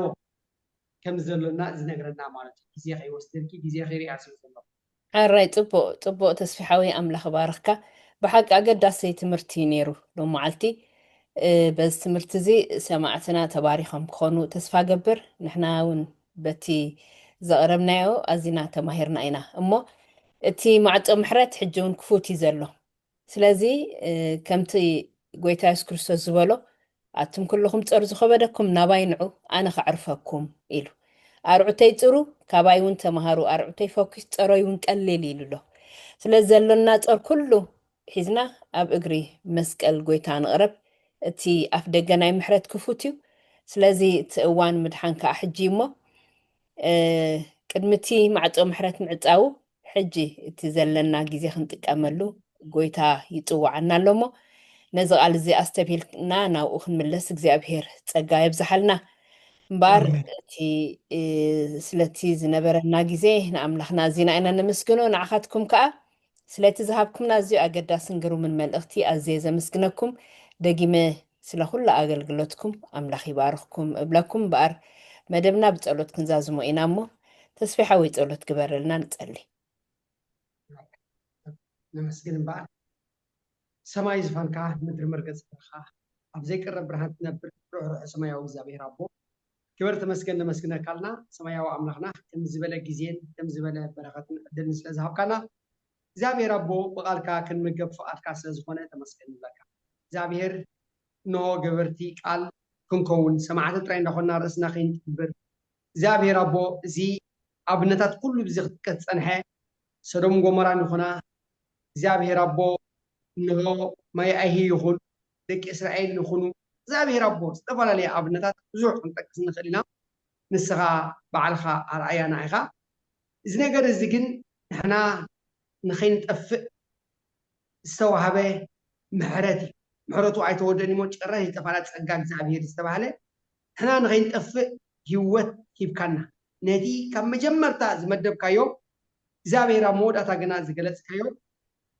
ከም ዘለና ዝነግረና ማለት እዩ ግዜ ከይወስደልኪ ግዜ ከይርያ ስለ ዘሎ ኣራይ ፅቡቅ ተስፊሓዊ ኣምላኽ ባርኽካ ብሓቂ ኣገዳሲ ትምህርቲ ነይሩ ሎም መዓልቲ በዚ ትምህርቲ እዚ ሰማዕትና ተባሪኾም ክኾኑ ተስፋ ገብር ንሕና እውን በቲ ዘቕረብናዮ ኣዚና ተማሂርና ኢና እሞ እቲ ማዕፆ ምሕረት ሕጂ እውን ክፉት እዩ ዘሎ ስለዚ ከምቲ ጎይታ የሱስ ክርስቶስ ዝበሎ ኣቱም ኩልኩም ፀር ዝኸበደኩም ናባይ ንዑ ኣነ ከዕርፈኩም ኢሉ ኣርዑተይ ፅሩ ካባይ እውን ተምሃሩ ኣርዑተይ ፎኪስ ፀረይ እውን ቀሊል ኢሉ ኣሎ ስለዚ ዘሎና ፀር ኩሉ ሒዝና ኣብ እግሪ መስቀል ጎይታ ንቕረብ እቲ ኣፍ ደገ ናይ ምሕረት ክፉት እዩ ስለዚ እቲ እዋን ምድሓን ከዓ ሕጂ እሞ ቅድሚቲ ማዕፆ ምሕረት ምዕፃው ሕጂ እቲ ዘለና ግዜ ክንጥቀመሉ ጎይታ ይፅዋዓና ኣሎ እሞ ነዚ ቃል እዚ ኣስተቢልና ናብኡ ክንምለስ እግዚኣብሄር ፀጋ የብዝሓልና እምበር እቲ ስለቲ ዝነበረና ግዜ ንኣምላኽና እዚና ኢና ነመስግኖ ንዓኻትኩም ከዓ ስለቲ ዝሃብኩምና ኣዝዩ ኣገዳስን ግሩምን መልእኽቲ ኣዝየ ዘመስግነኩም ደጊመ ስለኩሉ ኣገልግሎትኩም ኣምላኽ ይባርኽኩም እብለኩም እምበር መደብና ብፀሎት ክንዛዝሞ ኢና እሞ ተስፊሓዊ ፀሎት ግበረልና ንፀሊ ነመስግን እምበር ሰማይ ዝፋንካ ምድሪ መርገፅ በርኻ ኣብ ዘይቀረብ ብርሃን ትነብር ርኅሩሕ ሰማያዊ እግዚኣብሔር ኣቦ ክብር ተመስገን ነመስግነካ ኣለና ሰማያዊ ኣምላኽና ከም ዝበለ ግዜን ከም ዝበለ በረኸትን ዕድልን ስለ ዝሃብካና እግዚአብሔር አቦ በቃልካ ክንምገብ ፈቃድካ ስለዝኾነ ተመስገን ይብለካ እግዚአብሔር ኖ ገበርቲ ቃል ክንከውን ሰማዕቲ ጥራይ እንዳኾና ርእስና ከይንጥብር እግዚአብሔር አቦ እዚ ኣብነታት ኩሉ ብዚ ክትቀት ፀንሐ ሰዶም ጎሞራን ይኹና እግዚአብሔር አቦ እንሆ ማይ ኣይሂ ይኹን ደቂ እስራኤል ይኹኑ እግዚአብሔር አቦ ዝተፈላለዩ ኣብነታት ብዙሕ ክንጠቅስ ንኽእል ኢና ንስኻ ባዕልኻ ኣርኣያና ኢኻ እዚ ነገር እዚ ግን ንሕና ንኸይንጠፍእ ዝተዋህበ ምሕረት እዩ ምሕረቱ ኣይተወደን እሞ ጭራሽ ዝተፋላት ፀጋ እግዚአብሔር ዝተባሃለ ንሕና ንኸይንጠፍእ ህይወት ሂብካና ነቲ ካብ መጀመርታ ዝመደብካዮ እግዚአብሔር ኣብ መወዳእታ ገና ዝገለፅካዮ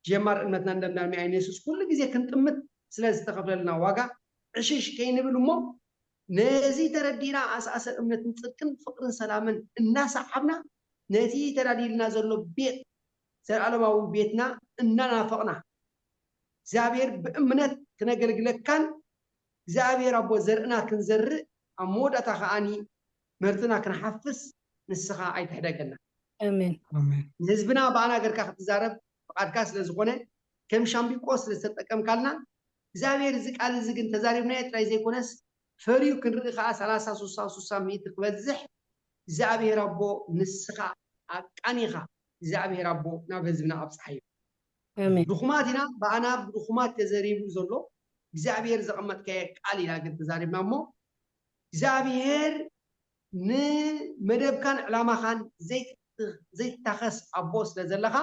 ጀማር እምነትና እንደምዳሚ ኣይነ የሱስ ኩሉ ግዜ ክንጥምት ስለ ዝተኸፍለልና ዋጋ ዕሽሽ ከይንብል እሞ ነዚ ተረዲና ኣሰኣሰር እምነትን ፅድቅን ፍቅርን ሰላምን እናሰሓብና ነቲ ተዳሊልና ዘሎ ቤት ዘለዓለማዊ ቤትና እናናፈቕና እግዚአብሔር ብእምነት ክነገልግለካን እግዚአብሔር አቦ ዘርእና ክንዘርእ ኣብ መወዳእታ ከዓኒ መርትና ክንሓፍስ ንስኻ ኣይትሕደገና አሜን አሜን ንህዝብና በኣና ገርካ ክትዛረብ ፈቃድካ ስለዝኾነ ከም ሻምቢቆ ስለዝተጠቀምካልና እግዚአብሔር እዚ ቃል እዚ ግን ተዛሪብናዮ ጥራይ ዘይኮነስ ፈርዩ ክንርኢ ከዓ 30 60 ሚኢት ክበዝሕ እግዚአብሔር አቦ ንስኻ ኣቃኒኻ እግዚአብሔር አቦ ናብ ህዝብና ኣብፅሓዮ አሜን ድኹማት ኢና በኣና ብድኹማት ተዘሪቡ ዘሎ እግዚአብሔር ዘቐመጥካየ ቃል ኢና ግን ተዛሪብና እሞ እግዚአብሔር ንመደብካን ዕላማኻን ዘይታኸስ ኣቦ ስለ ዘለኻ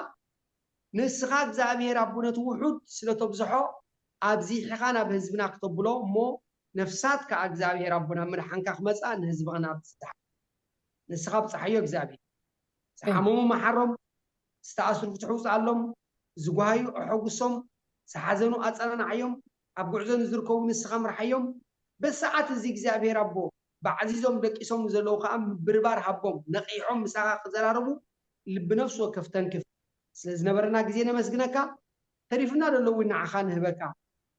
ንስኻ እግዚአብሔር አቦ ነቲ ውሑድ ስለተብዝሖ ኣብዚሕኻ ናብ ህዝብና ክተብሎ እሞ ነፍሳት ከዓ እግዚአብሔር አቦ ናብ ምድሓንካ ክመፃ ንህዝብኻ ናብ ፅሓ ንስኻ ብፅሓዮ እግዚአብሔር ዝሓመሙ መሓሮም ዝተኣስሩ ትሕውፃሎም ዝጓሃዩ ኣሐጉሶም ዝሓዘኑ ኣፀናንዓዮም ኣብ ጉዕዞን ዝርከቡ ንስኻ ምርሓዮም በሰዓት እዚ እግዚአብሔር አቦ ብዓዚዞም ደቂሶም ዘለዉ ከዓ ብርባር ሃቦም ነቂሖም ምሳኻ ክዘራረቡ ልቢ ነፍሲ ወከፍ ተንክፍ ስለዝነበረና ግዜ ነመስግነካ ተሪፍና ዘሎ እውን ንዓኻ ንህበካ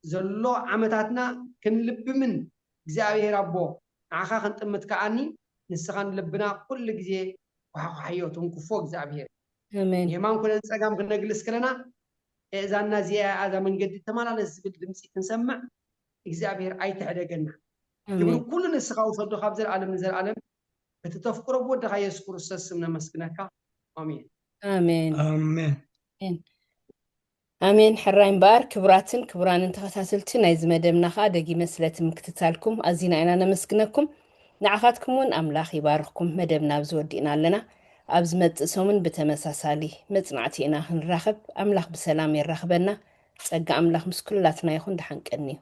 ዘሎ ዓመታትና ክንልብምን እግዚአብሔር አቦ ንዓኻ ክንጥምት ከዓኒ ንስኻ ንልብና ኩሉ ግዜ ዋሕዮ ትንክፎ እግዚአብሔር አሜን የማን ኩለን ፀጋም ክነግልስ ከለና እዛና እዚኣ ኣዛ መንገዲ ተመላለስ ዝብል ድምፂ ክንሰምዕ እግዚአብሔር ኣይትሕደገና ክብሪ አሜን ኩሉ ንስኻ ውሰዶ ካብ ዘለዓለም ንዘለዓለም እቲ ተፍቅሮ ብወድኻ ኢየሱስ ክርስቶስ ስም ነመስግነካ ኣሜን አሜን አሜን አሜን ሕራይ እምበር ክቡራትን ክቡራንን ተኸታተልቲ ናይ ዝመደብና ከዓ ደጊመ ስለትምክትታልኩም ኣዚና ኢና ነመስግነኩም ንዓኻትኩም እውን ኣምላኽ ይባርኽኩም መደብና ብዝወዲእና ኣለና ኣብ ዝመፅእ ሰሙን ብተመሳሳሊ መፅናዕቲ ኢና ክንራኸብ ኣምላኽ ብሰላም የራኽበና ፀጋ ኣምላኽ ምስ ኩላትና ይኹን ድሓንቀኒ እዩ